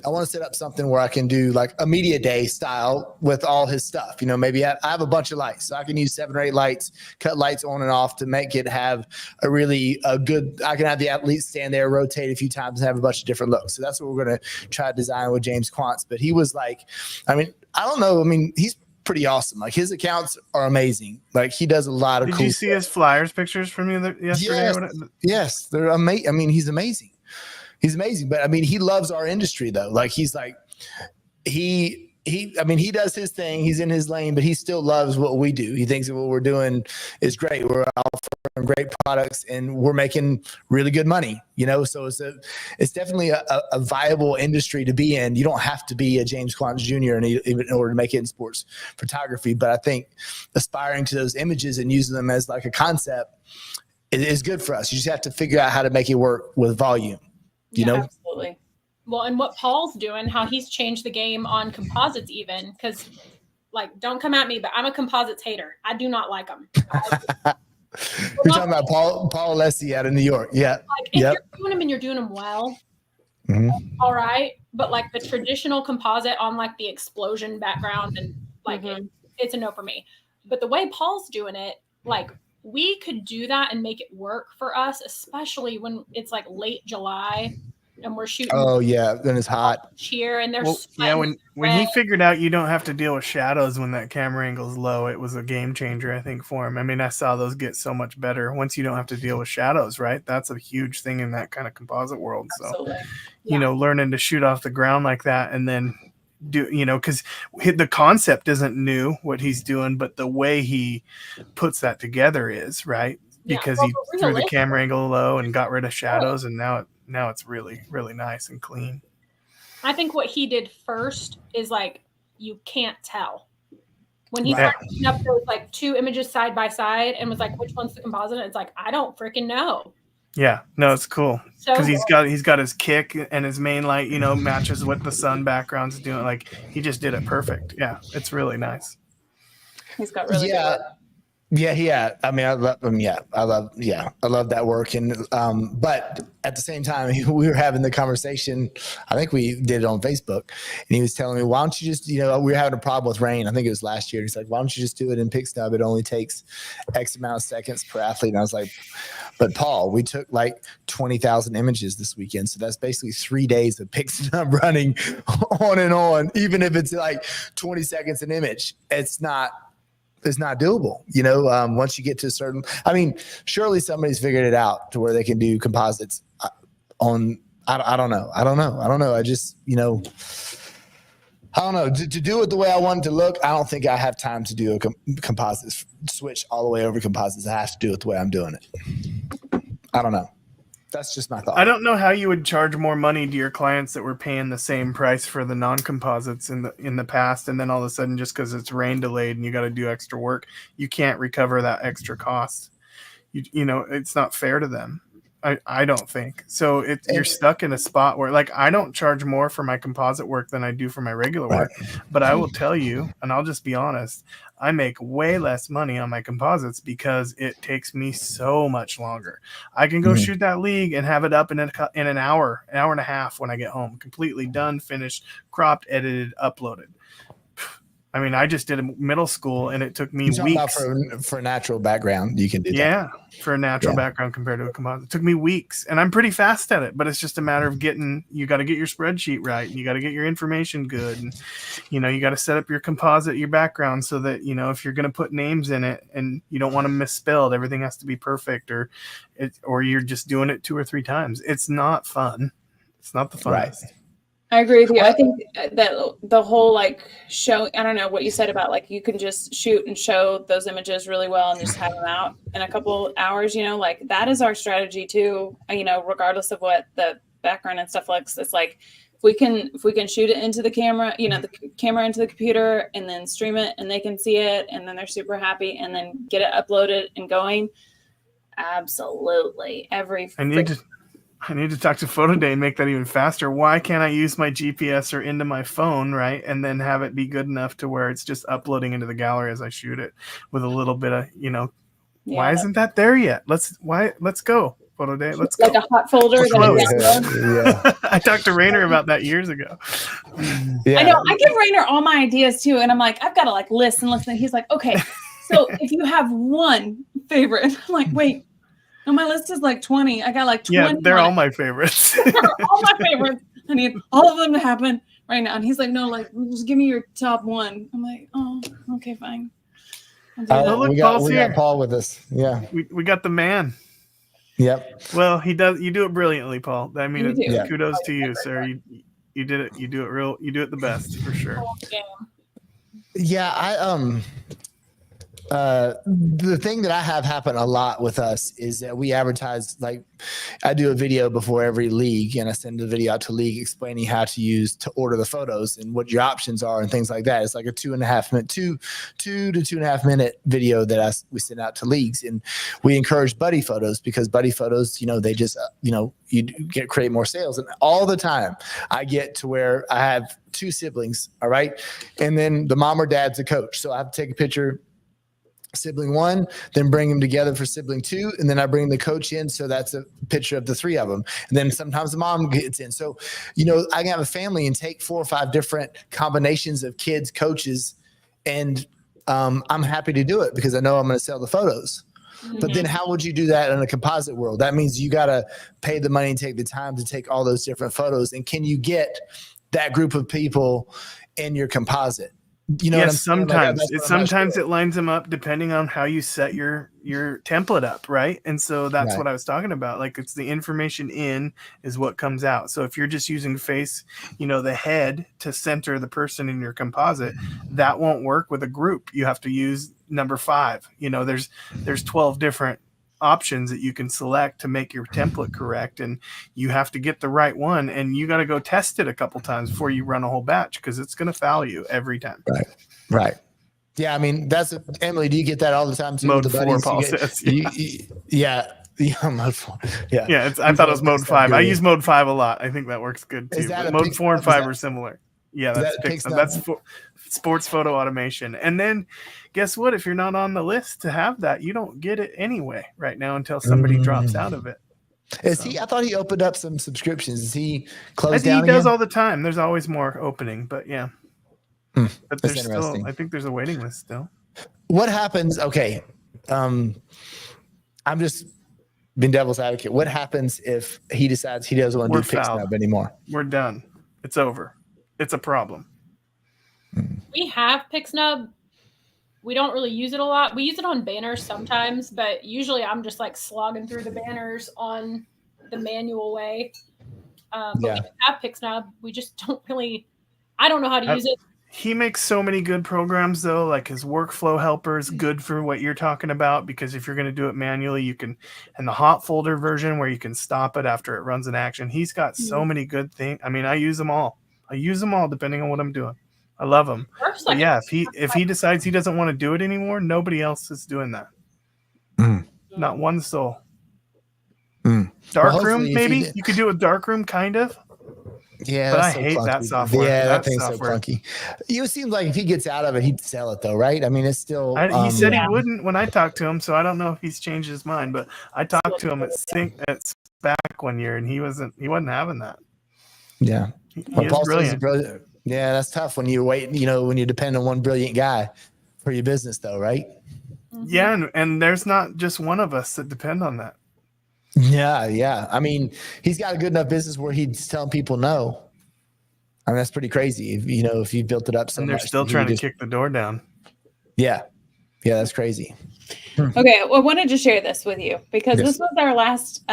Speaker 1: I want to set up something where I can do like a media day style with all his stuff. Maybe I have a bunch of lights, so I can use 7 or 8 lights, cut lights on and off to make it have a really good, I can have the athletes stand there, rotate a few times and have a bunch of different looks. So that's what we're going to try to design with James Quantz. But he was like, I don't know. He's pretty awesome. Like his accounts are amazing. Like he does a lot of
Speaker 2: Did
Speaker 1: cool
Speaker 2: you see his flyers pictures from you yesterday?
Speaker 1: Yes. They're amazing. He's amazing. He's amazing, but he loves our industry though. Like he's like, he does his thing. He's in his lane, but he still loves what we do. He thinks that what we're doing is great. We're offering great products and we're making really good money, So it's definitely a viable industry to be in. You don't have to be a James Quantz Jr. in order to make it in sports photography. But I think aspiring to those images and using them as like a concept is good for us. You just have to figure out how to make it work with volume.
Speaker 4: Absolutely.
Speaker 3: Well, and what Paul's doing, how he's changed the game on composites, even because, like, don't come at me, but I'm a composites hater. I do not like them.
Speaker 1: You're talking about Paul Lesie out of New York, yeah.
Speaker 3: Like, if you're doing them and you're doing them well, all right. But like the traditional composite on like the explosion background and like it's a no for me. But the way Paul's doing it, like, we could do that and make it work for us, especially when it's like late July and we're shooting.
Speaker 1: Oh yeah, then it's hot
Speaker 3: here, and there's
Speaker 2: when he figured out you don't have to deal with shadows when that camera angle is low, it was a game changer, I think, for him. I saw those get so much better once you don't have to deal with shadows, right? That's a huge thing in that kind of composite world.
Speaker 4: Absolutely.
Speaker 2: So, learning to shoot off the ground like that and then do, because the concept isn't new what he's doing, but the way he puts that together is right, because he threw the camera angle low and got rid of shadows, and now it's really, really nice and clean.
Speaker 3: I think what he did first is like, you can't tell when he started putting up those like 2 images side by side and was like, which one's the composite? It's like, I don't freaking know.
Speaker 2: Yeah, no, it's cool because he's got his kick and his main light, matches what the sun background's doing. Like he just did it perfect. Yeah, it's really nice.
Speaker 4: He's got really good work.
Speaker 1: Yeah. I love him. I love that work. And but at the same time, we were having the conversation. I think we did it on Facebook, and he was telling me, "Why don't you just, we were having a problem with rain. I think it was last year. He's like, why don't you just do it in Pixnub? It only takes X amount of seconds per athlete." And I was like, "But Paul, we took like 20,000 images this weekend, so that's basically 3 days of Pixnub running on and on. Even if it's like 20 seconds an image, it's not doable, once you get to a certain, surely somebody's figured it out to where they can do composites on, I don't know. I just, I don't know. To do it the way I want it to look, I don't think I have time to do a composite switch all the way over composites. I have to do it the way I'm doing it. I don't know. That's just my thought.
Speaker 2: I don't know how you would charge more money to your clients that were paying the same price for the non-composites in the past, and then all of a sudden, just because it's rain delayed and you got to do extra work, you can't recover that extra cost. It's not fair to them. I don't think so. You're stuck in a spot where, like, I don't charge more for my composite work than I do for my regular work, but I will tell you, and I'll just be honest, I make way less money on my composites because it takes me so much longer. I can go shoot that league and have it up in an hour and a half when I get home, completely done, finished, cropped, edited, uploaded. I mean, I just did a middle school and it took me
Speaker 1: You're talking
Speaker 2: weeks.
Speaker 1: about for a natural background, you can do that.
Speaker 2: Yeah, for a natural background compared to a composite. It took me weeks, and I'm pretty fast at it, but it's just a matter of you got to get your spreadsheet right, and you got to get your information good, and you got to set up your composite, your background, so that if you're going to put names in it and you don't want them misspelled, everything has to be perfect, or you're just doing it 2 or 3 times. It's not fun. It's not the funnest.
Speaker 1: Right.
Speaker 4: I agree with you. I think that the whole show, I don't know what you said about you can just shoot and show those images really well and just have them out in a couple hours, that is our strategy too, regardless of what the background and stuff looks. It's if we can shoot it into the camera, the camera into the computer and then stream it and they can see it and then they're super happy and then get it uploaded and going. Absolutely.
Speaker 2: I need to talk to Photo Day and make that even faster. Why can't I use my GPS or into my phone, right? And then have it be good enough to where it's just uploading into the gallery as I shoot it with a little bit of, why isn't that there yet? Let's go, Photo Day. Let's go.
Speaker 4: Like a hot folder.
Speaker 2: I talked to Rainer about that years ago.
Speaker 1: Yeah.
Speaker 4: I know. I give Rainer all my ideas too. And I'm like, I've got to list and listen. He's like, okay, so if you have one favorite, I'm like, wait. No, my list is 20. I got 20.
Speaker 2: Yeah, they're all my favorites.
Speaker 4: All my favorites. I need all of them to happen right now. And he's like, no, just give me your top one. I'm like, oh, okay, fine.
Speaker 1: We got Paul with us. Yeah.
Speaker 2: We got the man.
Speaker 1: Yep.
Speaker 2: Well, he does. You do it brilliantly, Paul. I mean, kudos to you, sir. You did it. You do it the best for sure.
Speaker 1: Yeah, the thing that I have happen a lot with us is that we advertise, I do a video before every league and I send the video out to league explaining how to order the photos and what your options are and things like that. It's like a 2.5 minute, 2 to 2.5 minute video that we send out to leagues, and we encourage buddy photos because buddy photos, they just, you create more sales. And all the time I get to where I have 2 siblings. All right. And then the mom or dad's a coach. So I have to take a picture, sibling 1, then bring them together for sibling 2, and then I bring the coach in, so that's a picture of the 3 of them. And then sometimes the mom gets in. So, I can have a family and take 4 or 5 different combinations of kids, coaches, and I'm happy to do it because I know I'm going to sell the photos. Mm-hmm. But then how would you do that in a composite world? That means you got to pay the money and take the time to take all those different photos. And can you get that group of people in your composite?
Speaker 2: Yes, sometimes it lines them up depending on how you set your template up, right? And so that's what I was talking about. It's the information in is what comes out. So if you're just using face, the head to center the person in your composite, that won't work with a group. You have to use number 5. There's 12 different options that you can select to make your template correct, and you have to get the right one, and you got to go test it a couple times before you run a whole batch because it's going to foul you every time.
Speaker 1: Right. Yeah, I mean that's Emily. Do you get that all the time too?
Speaker 2: Mode 4, Paul says.
Speaker 1: Yeah, mode 4.
Speaker 2: Yeah. I thought it was mode 5. I use mode 5 a lot. I think that works good too. Mode 4 and 5 are similar. Yeah, that's Pixnub. That's sports photo automation. And then guess what? If you're not on the list to have that, you don't get it anyway right now until somebody drops out of it. I thought he opened up some subscriptions. Is he closed down? He does all the time. There's always more opening, but yeah. But there's still, I think there's a waiting list still.
Speaker 1: What happens? Okay. I'm just being devil's advocate. What happens if he decides he doesn't want to do Pixnub anymore?
Speaker 2: We're done. It's over. It's a problem.
Speaker 3: We have Pixnub. We don't really use it a lot. We use it on banners sometimes, but usually I'm just slogging through the banners on the manual way. But we have Pixnub. We just don't really, I don't know how to use it.
Speaker 2: He makes so many good programs though, his workflow helper is good for what you're talking about, because if you're going to do it manually, you can, and the hot folder version where you can stop it after it runs an action. He's got so many good things. I mean, I use them all depending on what I'm doing. I love them. But yeah, if he decides he doesn't want to do it anymore, nobody else is doing that. Not one soul. Darkroom, maybe you could do a darkroom, kind of.
Speaker 1: Yeah,
Speaker 2: but I hate that software.
Speaker 1: Yeah, that thing's so clunky. It seems like if he gets out of it, he'd sell it though, right? I mean, it's still.
Speaker 2: He said he wouldn't when I talked to him, so I don't know if he's changed his mind. But I talked to him at SPAC one year, and he wasn't having that.
Speaker 1: Yeah,
Speaker 2: He's brilliant.
Speaker 1: Yeah, that's tough when you wait, when you depend on one brilliant guy for your business though, right?
Speaker 2: Yeah, and there's not just one of us that depend on that.
Speaker 1: Yeah. I mean, he's got a good enough business where he's telling people no. I mean, that's pretty crazy. If you built it up so
Speaker 2: And they're
Speaker 1: much,
Speaker 2: still trying to kick the door down.
Speaker 1: Yeah, that's crazy.
Speaker 4: Okay, well, I wanted to share this with you because this was our last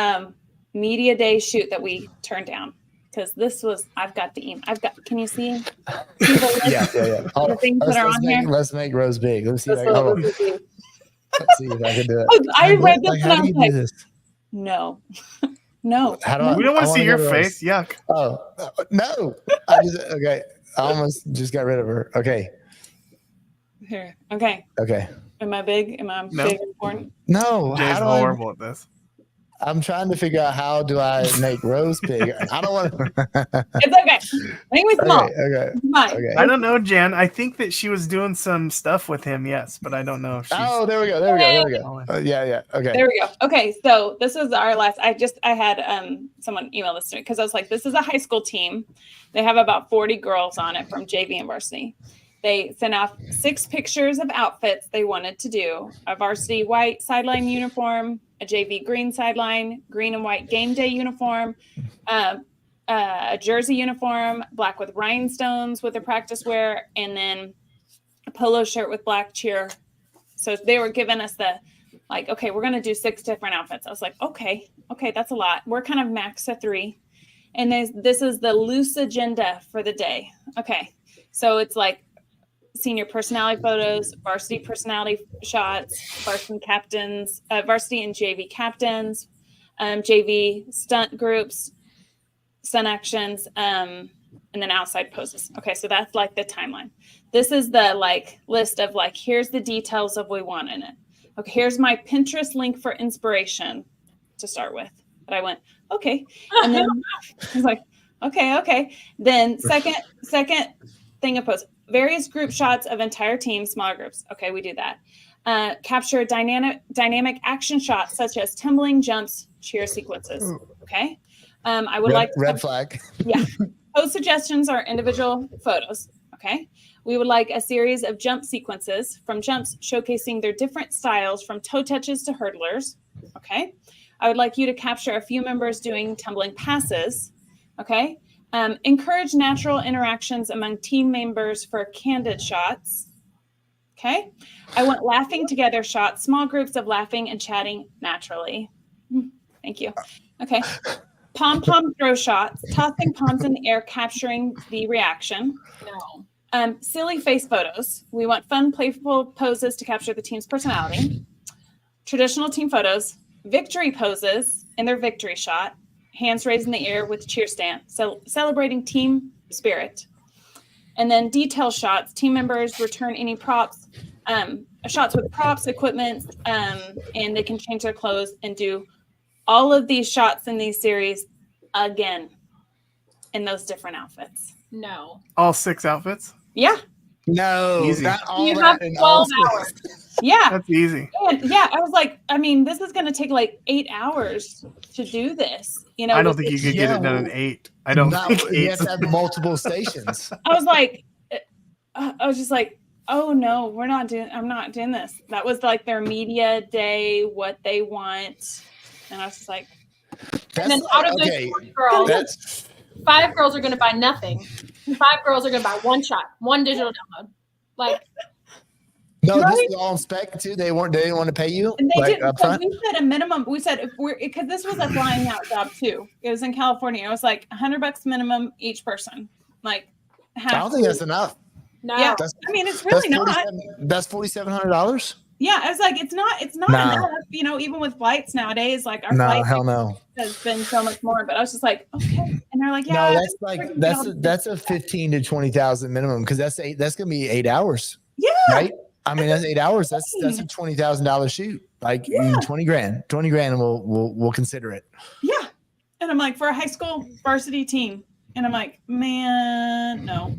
Speaker 4: media day shoot that we turned down. Because I've got the email. Can you see the list?
Speaker 1: Yeah.
Speaker 4: The things that are on here.
Speaker 1: Let's make Rose big. Let's see. Let's see if I can do it.
Speaker 4: I read this and
Speaker 1: how
Speaker 4: I
Speaker 1: do
Speaker 4: was
Speaker 1: you
Speaker 4: like,
Speaker 1: do this?
Speaker 4: no.
Speaker 2: We don't want to see your face. Yuck.
Speaker 1: Oh, no. Okay. I almost just got rid of her. Okay.
Speaker 4: Here. Okay. Am I big? Am I big and important?
Speaker 1: No.
Speaker 2: Jay's horrible at this.
Speaker 1: I'm trying to figure out how do I make Rose big. I don't want to.
Speaker 4: It's okay. Make me small.
Speaker 1: Okay.
Speaker 4: Fine.
Speaker 2: I don't know, Jen. I think that she was doing some stuff with him, yes, but I don't know if she's...
Speaker 1: Oh, there we go. Yeah. Okay.
Speaker 4: There we go. Okay, so this was our last. I had someone email this to me because I was like, this is a high school team. They have about 40 girls on it from JV and varsity. They sent off 6 pictures of outfits they wanted to do: a varsity white sideline uniform, a JV green sideline, green and white game day uniform, a jersey uniform, black with rhinestones with the practice wear, and then a polo shirt with black cheer. So they were giving us okay, we're going to do 6 different outfits. I was like, okay, that's a lot. We're kind of max to 3. And this is the loose agenda for the day. Okay, so it's like senior personality photos, varsity personality shots, varsity captains, varsity and JV captains, JV stunt groups, stunt actions, and then outside poses. Okay, so that's like the timeline. This is the list of here's the details of what we want in it. Okay, here's my Pinterest link for inspiration to start with. But I went, okay. And then I was like, okay. Then second thing of post. Various group shots of entire teams, smaller groups. Okay, we do that. Capture dynamic action shots such as tumbling, jumps, cheer sequences. Okay. I would like
Speaker 1: red flag.
Speaker 4: Yeah. Post suggestions are individual photos. Okay. We would like a series of jump sequences from jumps showcasing their different styles from toe touches to hurdlers. Okay. I would like you to capture a few members doing tumbling passes. Okay. Encourage natural interactions among team members for candid shots. Okay. I want laughing together shots, small groups of laughing and chatting naturally. Thank you. Okay. Pom-pom throw shots, tossing palms in the air, capturing the reaction.
Speaker 3: No.
Speaker 4: Silly face photos. We want fun, playful poses to capture the team's personality. Traditional team photos, victory poses in their victory shot. Hands raised in the air with cheer stand, so celebrating team spirit. And then detail shots, team members return any props, shots with props, equipment, and they can change their clothes and do all of these shots in these series again in those different outfits.
Speaker 3: No.
Speaker 2: All 6 outfits?
Speaker 4: Yeah.
Speaker 1: No,
Speaker 2: Easy.
Speaker 1: not all
Speaker 3: You
Speaker 1: that
Speaker 3: have
Speaker 1: in
Speaker 3: 12
Speaker 1: all
Speaker 3: hours.
Speaker 4: Yeah.
Speaker 2: That's easy.
Speaker 4: And yeah, I was like, I mean, this is going to take 8 hours to do this.
Speaker 2: I don't think you could get it done in 8. I don't think 8.
Speaker 1: You have to have multiple stations.
Speaker 4: I was like, just like, oh no, I'm not doing this. That was their media day, what they want. And I was just like,
Speaker 3: and then out of those 4 girls, 5 girls are going to buy nothing. 5 girls are going to buy 1 shot, 1 digital download.
Speaker 1: No, this is all on spec too. They didn't want to pay you.
Speaker 4: And they didn't.
Speaker 1: Up front?
Speaker 4: We said a minimum. We said because this was a flying out job too. It was in California. It was $100 minimum each person.
Speaker 1: I don't think that's enough.
Speaker 3: No.
Speaker 4: Yeah. I mean, it's really not.
Speaker 1: That's $4,700.
Speaker 4: Yeah, I was like, it's not enough. Even with flights nowadays, our flight
Speaker 1: hell no
Speaker 4: has been so much more. But I was just like, okay, and they're like,
Speaker 1: yeah, no, that's a 15 to 20,000 minimum because that's gonna be 8 hours.
Speaker 4: Yeah,
Speaker 1: right. I mean, that's 8 hours. That's a $20,000 shoot. 20 grand, and we'll consider it.
Speaker 4: Yeah, and I'm like, for a high school varsity team, and I'm like, man, no,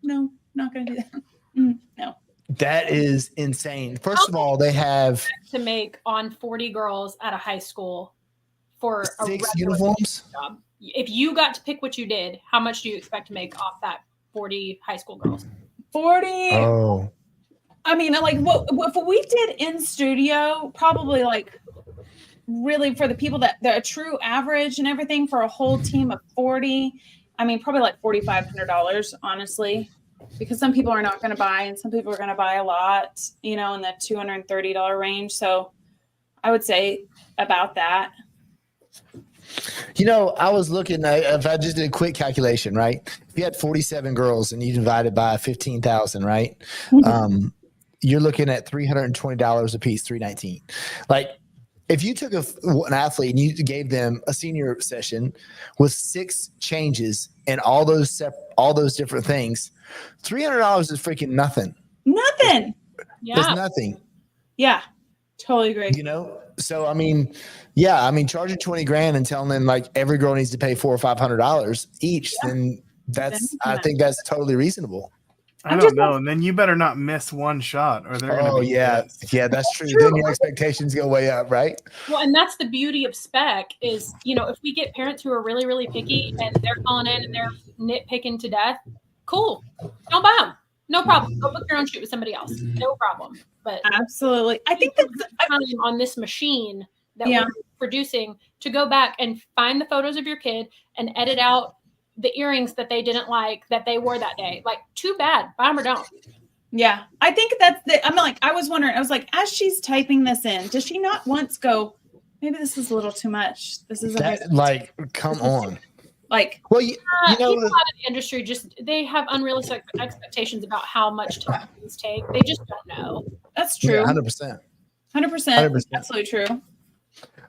Speaker 4: not gonna do that. No.
Speaker 1: That is insane. First of all, they have
Speaker 3: to make on 40 girls at a high school for a
Speaker 1: 6
Speaker 3: regular
Speaker 1: uniforms
Speaker 3: job. If you got to pick what you did, how much do you expect to make off that 40 high school girls?
Speaker 4: 40.
Speaker 1: Oh,
Speaker 4: I mean, like what if we did in studio, probably like really for the people that they're a true average and everything for a whole team of 40. I mean, probably like $4,500, honestly, because some people are not going to buy and some people are going to buy a lot, you know, in the $230 range. So I would say about that.
Speaker 1: you know, I was looking at, if I just did a quick calculation, right? If you had 47 girls and you divided by 15,000, right? You're looking at $320 a piece, $319. Like, if you took an athlete and you gave them a senior session with 6 changes and all those different things, $300 is freaking nothing.
Speaker 4: Nothing.
Speaker 1: It's nothing.
Speaker 4: Yeah, totally agree.
Speaker 1: You know, so I mean, charging $20,000 and telling them like every girl needs to pay $400 or $500 each, then I think that's totally reasonable.
Speaker 2: I don't know. And then you better not miss one shot or they're going to be pissed.
Speaker 1: Yeah, that's true. Then your expectations go way up, right?
Speaker 3: Well, and that's the beauty of spec is, you know, if we get parents who are really, really picky and they're calling in and they're nitpicking to death, cool. Don't buy them. No problem. Go book your own shoot with somebody else. No problem. But
Speaker 4: absolutely. I think that's
Speaker 3: time on this machine that we're producing to go back and find the photos of your kid and edit out the earrings that they didn't like that they wore that day. Like, too bad. Buy them or don't.
Speaker 4: Yeah. I think that's I was wondering, I was like, as she's typing this in, does she not once go, maybe this is a little too much? This is
Speaker 1: come on.
Speaker 4: Like,
Speaker 1: well, you know,
Speaker 3: people out of the industry they have unrealistic expectations about how much time things take. They just don't know.
Speaker 4: That's true.
Speaker 1: Yeah, 100%.
Speaker 4: 100%. Absolutely true.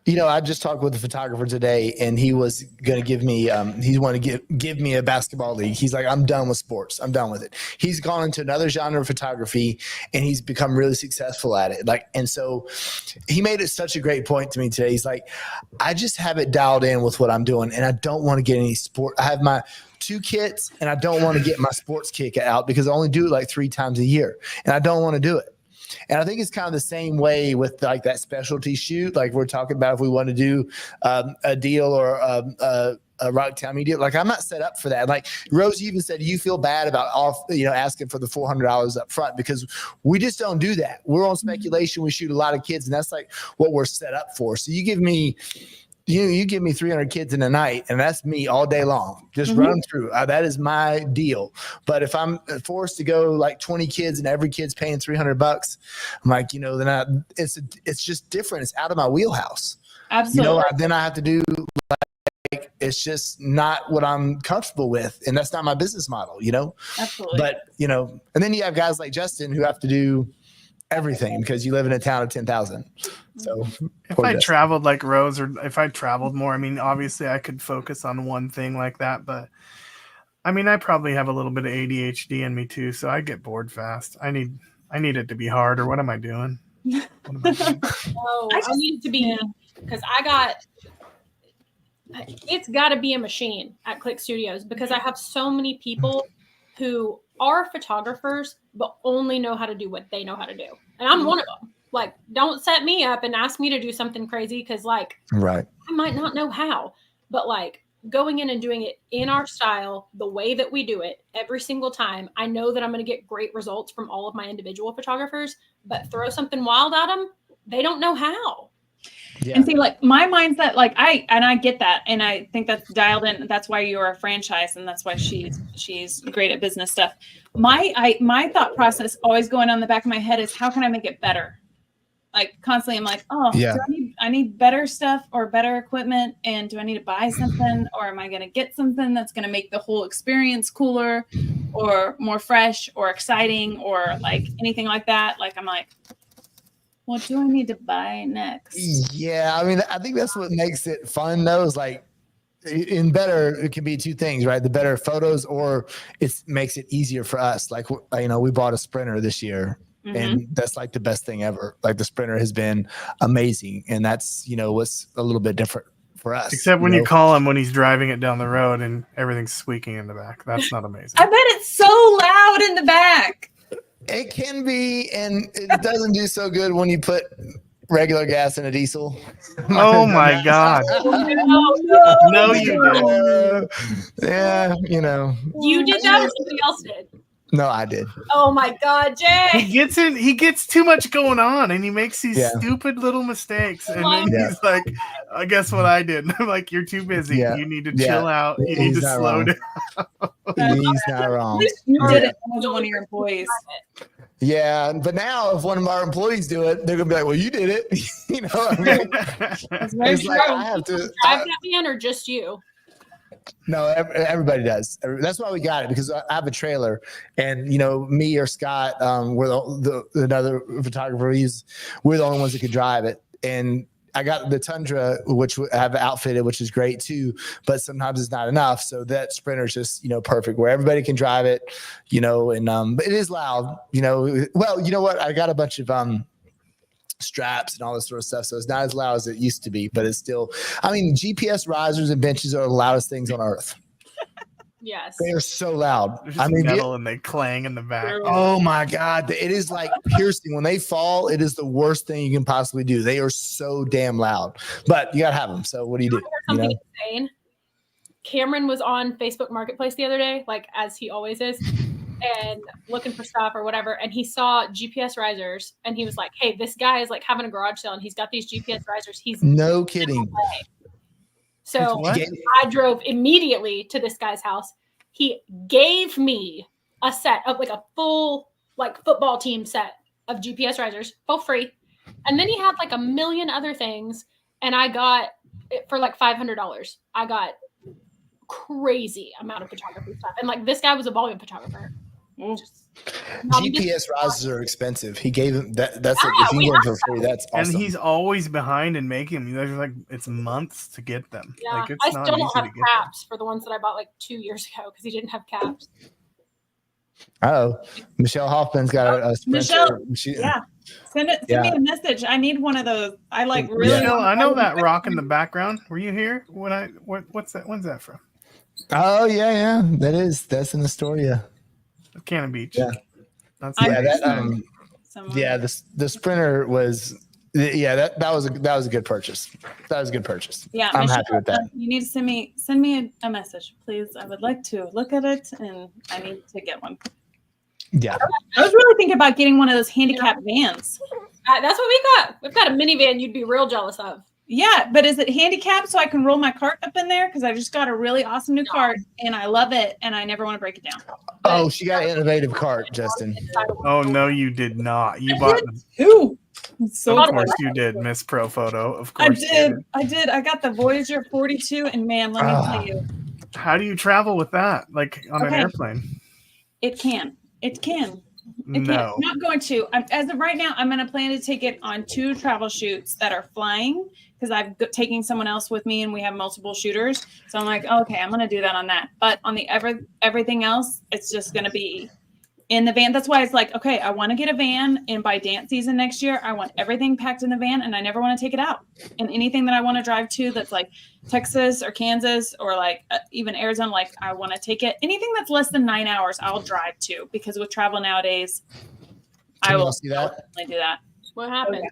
Speaker 1: You know, I just talked with a photographer today, and he was going to give me, he wanted to give me a basketball league. He's like, I'm done with sports. I'm done with it. He's gone into another genre of photography, and he's become really successful at it. Like, and so he made it such a great point to me today. He's like, I just have it dialed in with what I'm doing, and I don't want to get any sport. I have my 2 kits, and I don't want to get my sports kick out because I only do it like 3 times a year, and I don't want to do it. And I think it's kind of the same way with like that specialty shoot. Like we're talking about if we want to do a deal or a Rocktown media. Like I'm not set up for that. Like Rose even said, you feel bad about asking for the $400 up front because we just don't do that. We're on speculation. We shoot a lot of kids, and that's like what we're set up for. So you give me. You give me 300 kids in a night, and that's me all day long. Just run them through. That is my deal. But if I'm forced to go like 20 kids and every kid's paying $300, I'm like, you know, then it's just different. It's out of my wheelhouse.
Speaker 4: Absolutely.
Speaker 1: You know, then I have to do like it's just not what I'm comfortable with, and that's not my business model. You know.
Speaker 4: Absolutely.
Speaker 1: But you know, and then you have guys like Justin who have to do everything because you live in a town of 10,000. So
Speaker 2: if I traveled like Rose, or if I traveled more, I mean, obviously I could focus on one thing like that, but I mean, I probably have a little bit of ADHD in me too, so I get bored fast. I need it to be hard, or what am I doing?
Speaker 3: I need it to be, because it's got to be a machine at Click Studios, because I have so many people who are photographers but only know how to do what they know how to do, and I'm one of them. Like, don't set me up and ask me to do something crazy, because like I might not know how, but like going in and doing it in our style, the way that we do it every single time, I know that I'm going to get great results from all of my individual photographers, but throw something wild at them, they don't know how.
Speaker 4: Yeah. And see, like my mindset, like I get that, and I think that's dialed in. That's why you're a franchise, and that's why she's great at business stuff. My thought process always going on the back of my head is, how can I make it better? Like constantly, I'm like, do I need better stuff or better equipment, and do I need to buy something, or am I going to get something that's going to make the whole experience cooler, or more fresh, or exciting, or like anything like that? Like I'm like, what do I need to buy next?
Speaker 1: Yeah, I mean, I think that's what makes it fun, though, is like, in better, it can be 2 things, right? The better photos, or it makes it easier for us. Like, you know, we bought a Sprinter this year, and that's like the best thing ever. Like the Sprinter has been amazing, and that's, you know, what's a little bit different for us.
Speaker 2: Except when you call him when he's driving it down the road and everything's squeaking in the back. That's not amazing.
Speaker 4: I bet it's so loud in the back.
Speaker 1: It can be, and it doesn't do so good when you put regular gas and a diesel.
Speaker 2: Oh my God. No, you didn't.
Speaker 1: Yeah,
Speaker 3: You did that or somebody else did?
Speaker 1: No, I did.
Speaker 3: Oh my God, Jay.
Speaker 2: He gets too much going on and he makes these
Speaker 1: Yeah.
Speaker 2: stupid little mistakes. And then
Speaker 1: Yeah.
Speaker 2: he's like, I guess what I did. I'm like, you're too busy.
Speaker 1: Yeah.
Speaker 2: You need to
Speaker 1: Yeah.
Speaker 2: chill out. You need
Speaker 1: He's
Speaker 2: to
Speaker 1: not
Speaker 2: slow
Speaker 1: wrong.
Speaker 2: down.
Speaker 1: He's not
Speaker 4: At
Speaker 1: wrong.
Speaker 4: least you did it. It wasn't one of your employees.
Speaker 1: Yeah, but now if one of our employees do it, they're gonna be like, "Well, you did it."
Speaker 4: That's very
Speaker 1: It's
Speaker 4: true.
Speaker 1: like I have to.
Speaker 3: Drive that van or just you?
Speaker 1: No, everybody does. That's why we got it, because I have a trailer, and me or Scott, we're the another photographer. We're the only ones that could drive it, and I got the Tundra, which I have outfitted, which is great too, but sometimes it's not enough. So that Sprinter's just, perfect where everybody can drive it, and, but it is loud, well, you know what? I got a bunch of, straps and all this sort of stuff. So it's not as loud as it used to be, but it's still, GPS risers and benches are the loudest things on earth.
Speaker 3: Yes.
Speaker 1: They are so loud.
Speaker 2: They're just metal and they clang in the back.
Speaker 1: Oh my God. It is like piercing. When they fall, it is the worst thing you can possibly do. They are so damn loud, but you got to have them. So what do you do?
Speaker 3: Something insane. Cameron was on Facebook Marketplace the other day, like as he always is, and looking for stuff or whatever. And he saw GPS risers and he was like, hey, this guy is like having a garage sale and he's got these GPS risers. He's
Speaker 1: no kidding.
Speaker 3: So I drove immediately to this guy's house. He gave me a set of like a full like football team set of GPS risers for free. And then he had like a million other things. And I got it for like $500. I got crazy amount of photography stuff. And like this guy was a volume photographer.
Speaker 1: GPS risers are expensive. He gave him that. That's like, if he went for free, that's awesome.
Speaker 2: And he's always behind in making them. There's like it's months to get them.
Speaker 3: Yeah,
Speaker 2: like, it's
Speaker 3: I
Speaker 2: not
Speaker 3: still
Speaker 2: easy
Speaker 3: don't have
Speaker 2: to get
Speaker 3: caps for the ones that I bought like 2 years ago because he didn't have caps.
Speaker 1: Oh, Michelle Hoffman's got a Sprinter.
Speaker 4: Yeah. Send me a message. I need one of those. I like really.
Speaker 2: Michelle, I know that rock in the background. Were you here when what's that? When's that from?
Speaker 1: Oh yeah. That's in Astoria.
Speaker 2: Cannon Beach.
Speaker 1: Yeah.
Speaker 2: That's
Speaker 1: the Sprinter was that was a good purchase. That was a good purchase.
Speaker 4: Yeah,
Speaker 1: I'm
Speaker 4: Michelle,
Speaker 1: happy with that.
Speaker 4: You need to send me a message, please. I would like to look at it and I need to get one.
Speaker 1: Yeah.
Speaker 4: I was really thinking about getting one of those handicapped vans.
Speaker 3: That's what we got. We've got a minivan you'd be real jealous of.
Speaker 4: Yeah, but is it handicapped so I can roll my cart up in there? Because I just got a really awesome new cart and I love it and I never want to break it down.
Speaker 1: Oh, she got an innovative cart, Justin.
Speaker 2: Oh no, you did not. You bought the
Speaker 4: two.
Speaker 2: So of course you did, Miss Pro Photo. Of course
Speaker 4: I did. I got the Voyager 42 and man, let me tell you.
Speaker 2: How do you travel with that? Like on an airplane?
Speaker 4: It can.
Speaker 2: No.
Speaker 4: I'm not going to. As of right now, I'm going to plan to take it on 2 travel shoots that are flying because I'm taking someone else with me and we have multiple shooters. So I'm like, okay, I'm going to do that on that. But on the everything else, it's just going to be in the van. That's why it's like, okay, I want to get a van and by dance season next year, I want everything packed in the van and I never want to take it out. And anything that I want to drive to that's like Texas or Kansas or like even Arizona, like I want to take it. Anything that's less than 9 hours, I'll drive to because with travel nowadays, I will definitely do that.
Speaker 3: What happened?
Speaker 4: Okay.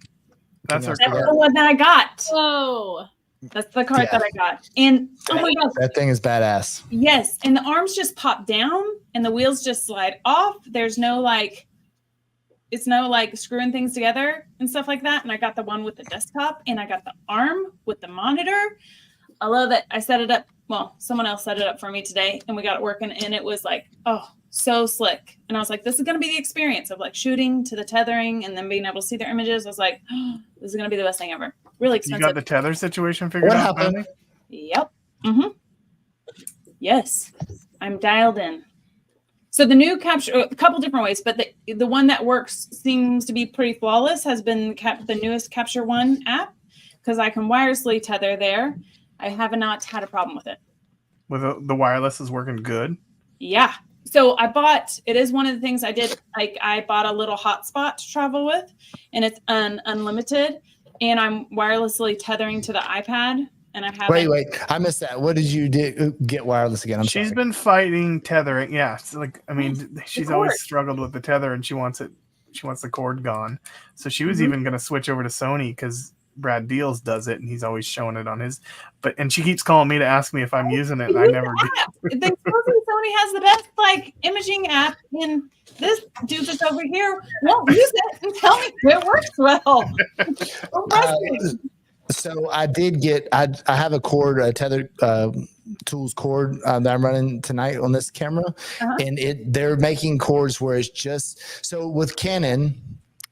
Speaker 2: That's
Speaker 4: the one that I got.
Speaker 3: Oh.
Speaker 4: That's the cart that I got. And oh my gosh.
Speaker 1: That thing is badass.
Speaker 4: Yes. And the arms just pop down and the wheels just slide off. There's no it's no screwing things together and stuff like that. And I got the one with the desktop and I got the arm with the monitor. I love it. I set it up. Well, someone else set it up for me today and we got it working and it was so slick. And I was like, this is going to be the experience of shooting to the tethering and then being able to see their images. I was like, this is going to be the best thing ever. Really expensive.
Speaker 2: You got the tether situation figured out?
Speaker 1: What happened?
Speaker 4: Yep. Mm-hmm. Yes. I'm dialed in. So the new capture, a couple different ways, but the one that works seems to be pretty flawless has been the newest Capture One app because I can wirelessly tether there. I have not had a problem with it.
Speaker 2: With the wireless is working good?
Speaker 4: Yeah. So it is one of the things I did. I bought a little hotspot to travel with and it's unlimited and I'm wirelessly tethering to the iPad and I have
Speaker 1: Wait, I missed that. What did you get wireless again?
Speaker 2: She's
Speaker 1: sorry.
Speaker 2: been fighting tethering. Yeah. She's always struggled with the tether and she wants it She wants the cord gone. So she was even going to switch over to Sony because Brad Deals does it and he's always showing it on his. And she keeps calling me to ask me if I'm using it. And I never do.
Speaker 4: They Sony has the best like imaging app, and this doofus over here won't use it and tell me it works well.
Speaker 1: So I did get. I have a cord, a Tether Tools cord that I'm running tonight on this camera, and they're making cords where it's just so with Canon.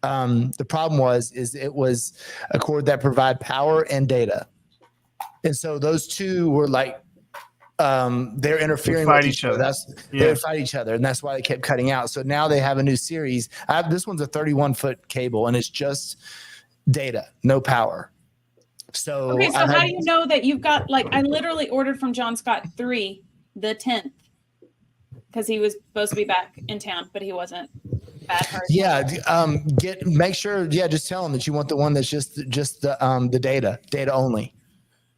Speaker 1: The problem was it was a cord that provide power and data, and so those two were like they're interfering with each other. They would fight each other, and that's why they kept cutting out. So now they have a new series. This one's a 31-foot cable, and it's just data, no power. So
Speaker 4: okay, so how do you know that you've got like I literally ordered from John Scott 3 the 10th because he was supposed to be back in town, but he wasn't. Bad person. Yeah,
Speaker 1: make sure. Yeah, just tell them that you want the one that's just the data only.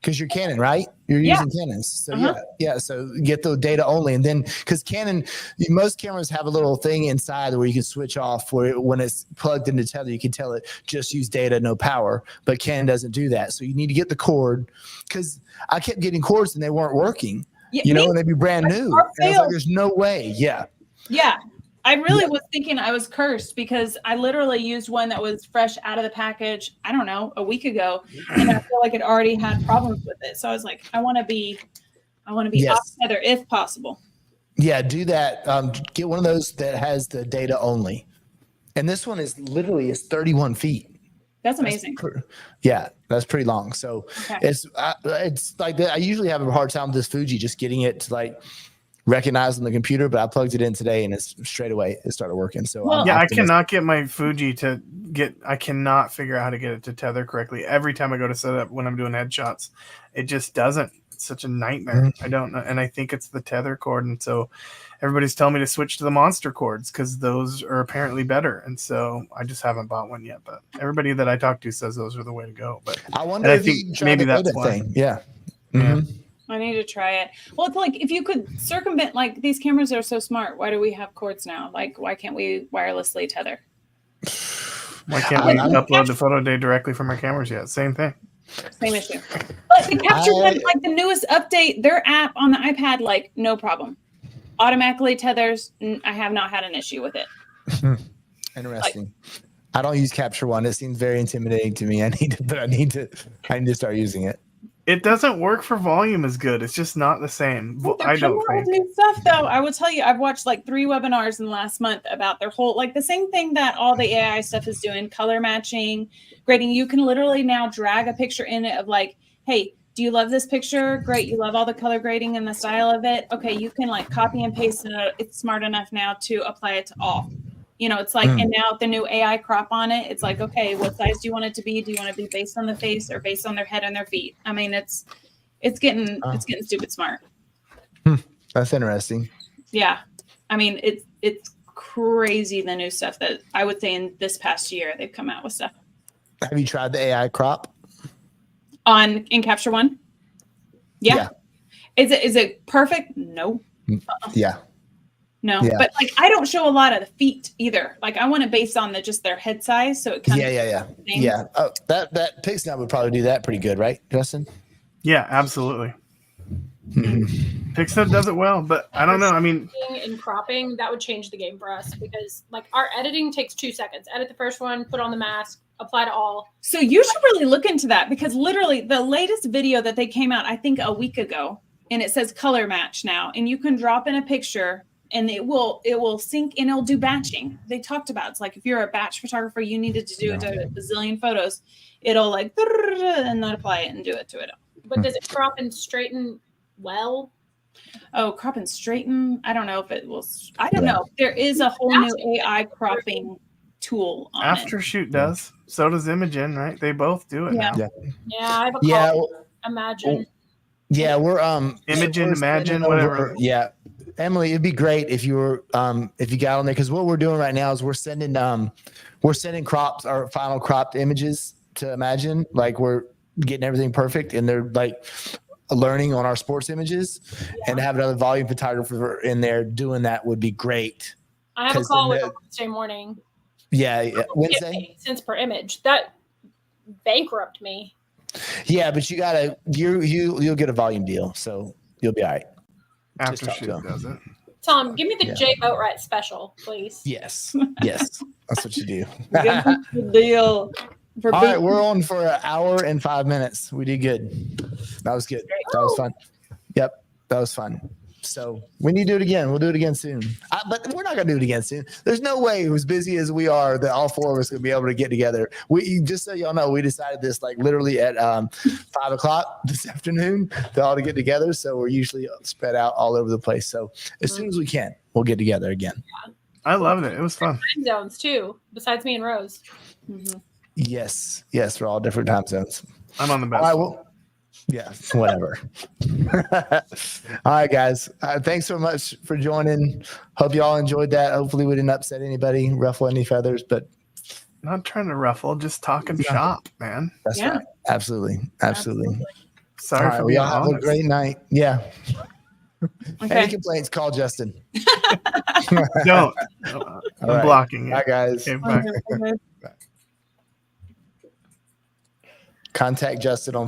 Speaker 1: Because you're Canon, right? You're using Canons. So yeah. So get the data only, and then because Canon, most cameras have a little thing inside where you can switch off. Where when it's plugged into Tether, you can tell it just use data, no power. But Canon doesn't do that. So you need to get the cord. Because I kept getting cords and they weren't working. Yeah, and they'd be brand new. And I was like, "There's no way." Yeah.
Speaker 4: Yeah. I really was thinking I was cursed because I literally used one that was fresh out of the package, I don't know, a week ago. And I feel like it already had problems with it. So I was like, I want to be off Tether if possible.
Speaker 1: Yeah, do that. Get one of those that has the data only. And this one is literally 31 feet.
Speaker 4: That's amazing.
Speaker 1: That's pretty long. So it's like I usually have a hard time with this Fuji just getting it to like recognize on the computer, but I plugged it in today and it's straight away it started working. So
Speaker 2: I cannot get my Fuji I cannot figure out how to get it to tether correctly. Every time I go to set up when I'm doing headshots, it just doesn't. It's such a nightmare. I don't know. And I think it's the tether cord. And so everybody's telling me to switch to the monster cords because those are apparently better. And so I just haven't bought one yet, but everybody that I talk to says those are the way to go. But
Speaker 1: I wonder if you maybe that's why. Yeah.
Speaker 4: I need to try it. Well, it's like if you could circumvent, like these cameras are so smart. Why do we have cords now? Like, why can't we wirelessly tether?
Speaker 2: Why can't we upload the photo day directly from our cameras yet? Same thing.
Speaker 4: Same issue. But the capture one, like the newest update, their app on the iPad, like no problem. Automatically tethers. I have not had an issue with it.
Speaker 1: Interesting. I don't use Capture One. It seems very intimidating to me. I need to start using it.
Speaker 2: It doesn't work for volume as good. It's just not the same.
Speaker 4: I don't think. New stuff though. I will tell you, I've watched like 3 webinars in the last month about their whole, like the same thing that all the AI stuff is doing, color matching, grading. You can literally now drag a picture in it of like, hey, do you love this picture? Great. You love all the color grading and the style of it. Okay. You can like copy and paste it. It's smart enough now to apply it to all. It's like, and now the new AI crop on it, it's like, okay, what size do you want it to be? Do you want it to be based on the face or based on their head and their feet? I mean, it's getting stupid smart.
Speaker 1: That's interesting.
Speaker 4: Yeah. I mean, it's crazy the new stuff that I would say in this past year they've come out with stuff.
Speaker 1: Have you tried the AI crop?
Speaker 4: In Capture One? Yeah. Is it perfect? No.
Speaker 1: Yeah.
Speaker 4: No, but like I don't show a lot of the feet either. Like I want it based on just their head size, so it kind of
Speaker 1: yeah. Oh, that Pixnub would probably do that pretty good, right, Justin?
Speaker 2: Yeah, absolutely. Pixnub does it well, but I don't know. I mean,
Speaker 3: in cropping that would change the game for us because like our editing takes 2 seconds. Edit the first one, put on the mask, apply to all.
Speaker 4: So you should really look into that because literally the latest video that they came out, I think a week ago, and it says color match now, and you can drop in a picture. And it will sync and it'll do batching. They talked about it's like if you're a batch photographer, you needed to do a bazillion photos. It'll like and then apply it and do it to it.
Speaker 3: But does it crop and straighten well?
Speaker 4: Oh, crop and straighten. I don't know if it will. I don't know. There is a whole new AI cropping tool on
Speaker 2: Aftershoot does. So does Imogen, right? They both do it now.
Speaker 3: Yeah, I have a call. Imagine.
Speaker 1: Yeah, we're
Speaker 2: Imogen, Imagine, whatever.
Speaker 1: Yeah. Emily, it'd be great if you were if you got on there because what we're doing right now is we're sending crops, our final cropped images to Imagine. Like we're getting everything perfect and they're like learning on our sports images and to have another volume photographer in there doing that would be great.
Speaker 3: I have a call with them Wednesday morning.
Speaker 1: Yeah,
Speaker 3: Get
Speaker 1: Wednesday.
Speaker 3: paid cents per image. That bankrupt me.
Speaker 1: Yeah, but you'll get a volume deal, so you'll be all right.
Speaker 2: After
Speaker 1: talk to
Speaker 2: shoot
Speaker 1: him.
Speaker 2: does it.
Speaker 3: Tom, give me the
Speaker 1: Yeah.
Speaker 3: J Boatwright special, please.
Speaker 1: Yes, that's what you do.
Speaker 4: Give them the deal. For
Speaker 1: All right,
Speaker 4: boot-
Speaker 1: we're on for an hour and 5 minutes. We did good. That was good. That was fun. Yep, that was fun. So we need to do it again. We'll do it again soon. But we're not going to do it again soon. There's no way, as busy as we are, that all four of us going to be able to get together. We just so y'all know, we decided this like literally at 5 o'clock this afternoon to all to get together. So we're usually spread out all over the place. So as soon as we can, we'll get together again.
Speaker 2: I loved it. It was fun.
Speaker 3: Time zones too, besides me and Rose.
Speaker 4: Mhm.
Speaker 1: Yes, we're all different time zones.
Speaker 2: I'm on the
Speaker 1: All
Speaker 2: best.
Speaker 1: right, well, yeah, whatever. All right, guys. Thanks so much for joining. Hope y'all enjoyed that. Hopefully, we didn't upset anybody, ruffle any feathers, but
Speaker 2: Not trying to ruffle, just talking shop, man.
Speaker 1: that's
Speaker 4: Yeah.
Speaker 1: right. Absolutely. Absolutely.
Speaker 2: Sorry
Speaker 1: All right,
Speaker 2: for
Speaker 1: well,
Speaker 2: being
Speaker 1: y'all have a
Speaker 2: honest.
Speaker 1: great night. Yeah. Any
Speaker 4: Okay.
Speaker 1: complaints, call Justin.
Speaker 2: Don't.
Speaker 1: All
Speaker 2: I'm
Speaker 1: right.
Speaker 2: blocking you.
Speaker 1: Bye, guys.
Speaker 2: Okay, bye.
Speaker 4: Okay.
Speaker 1: Contact Justin on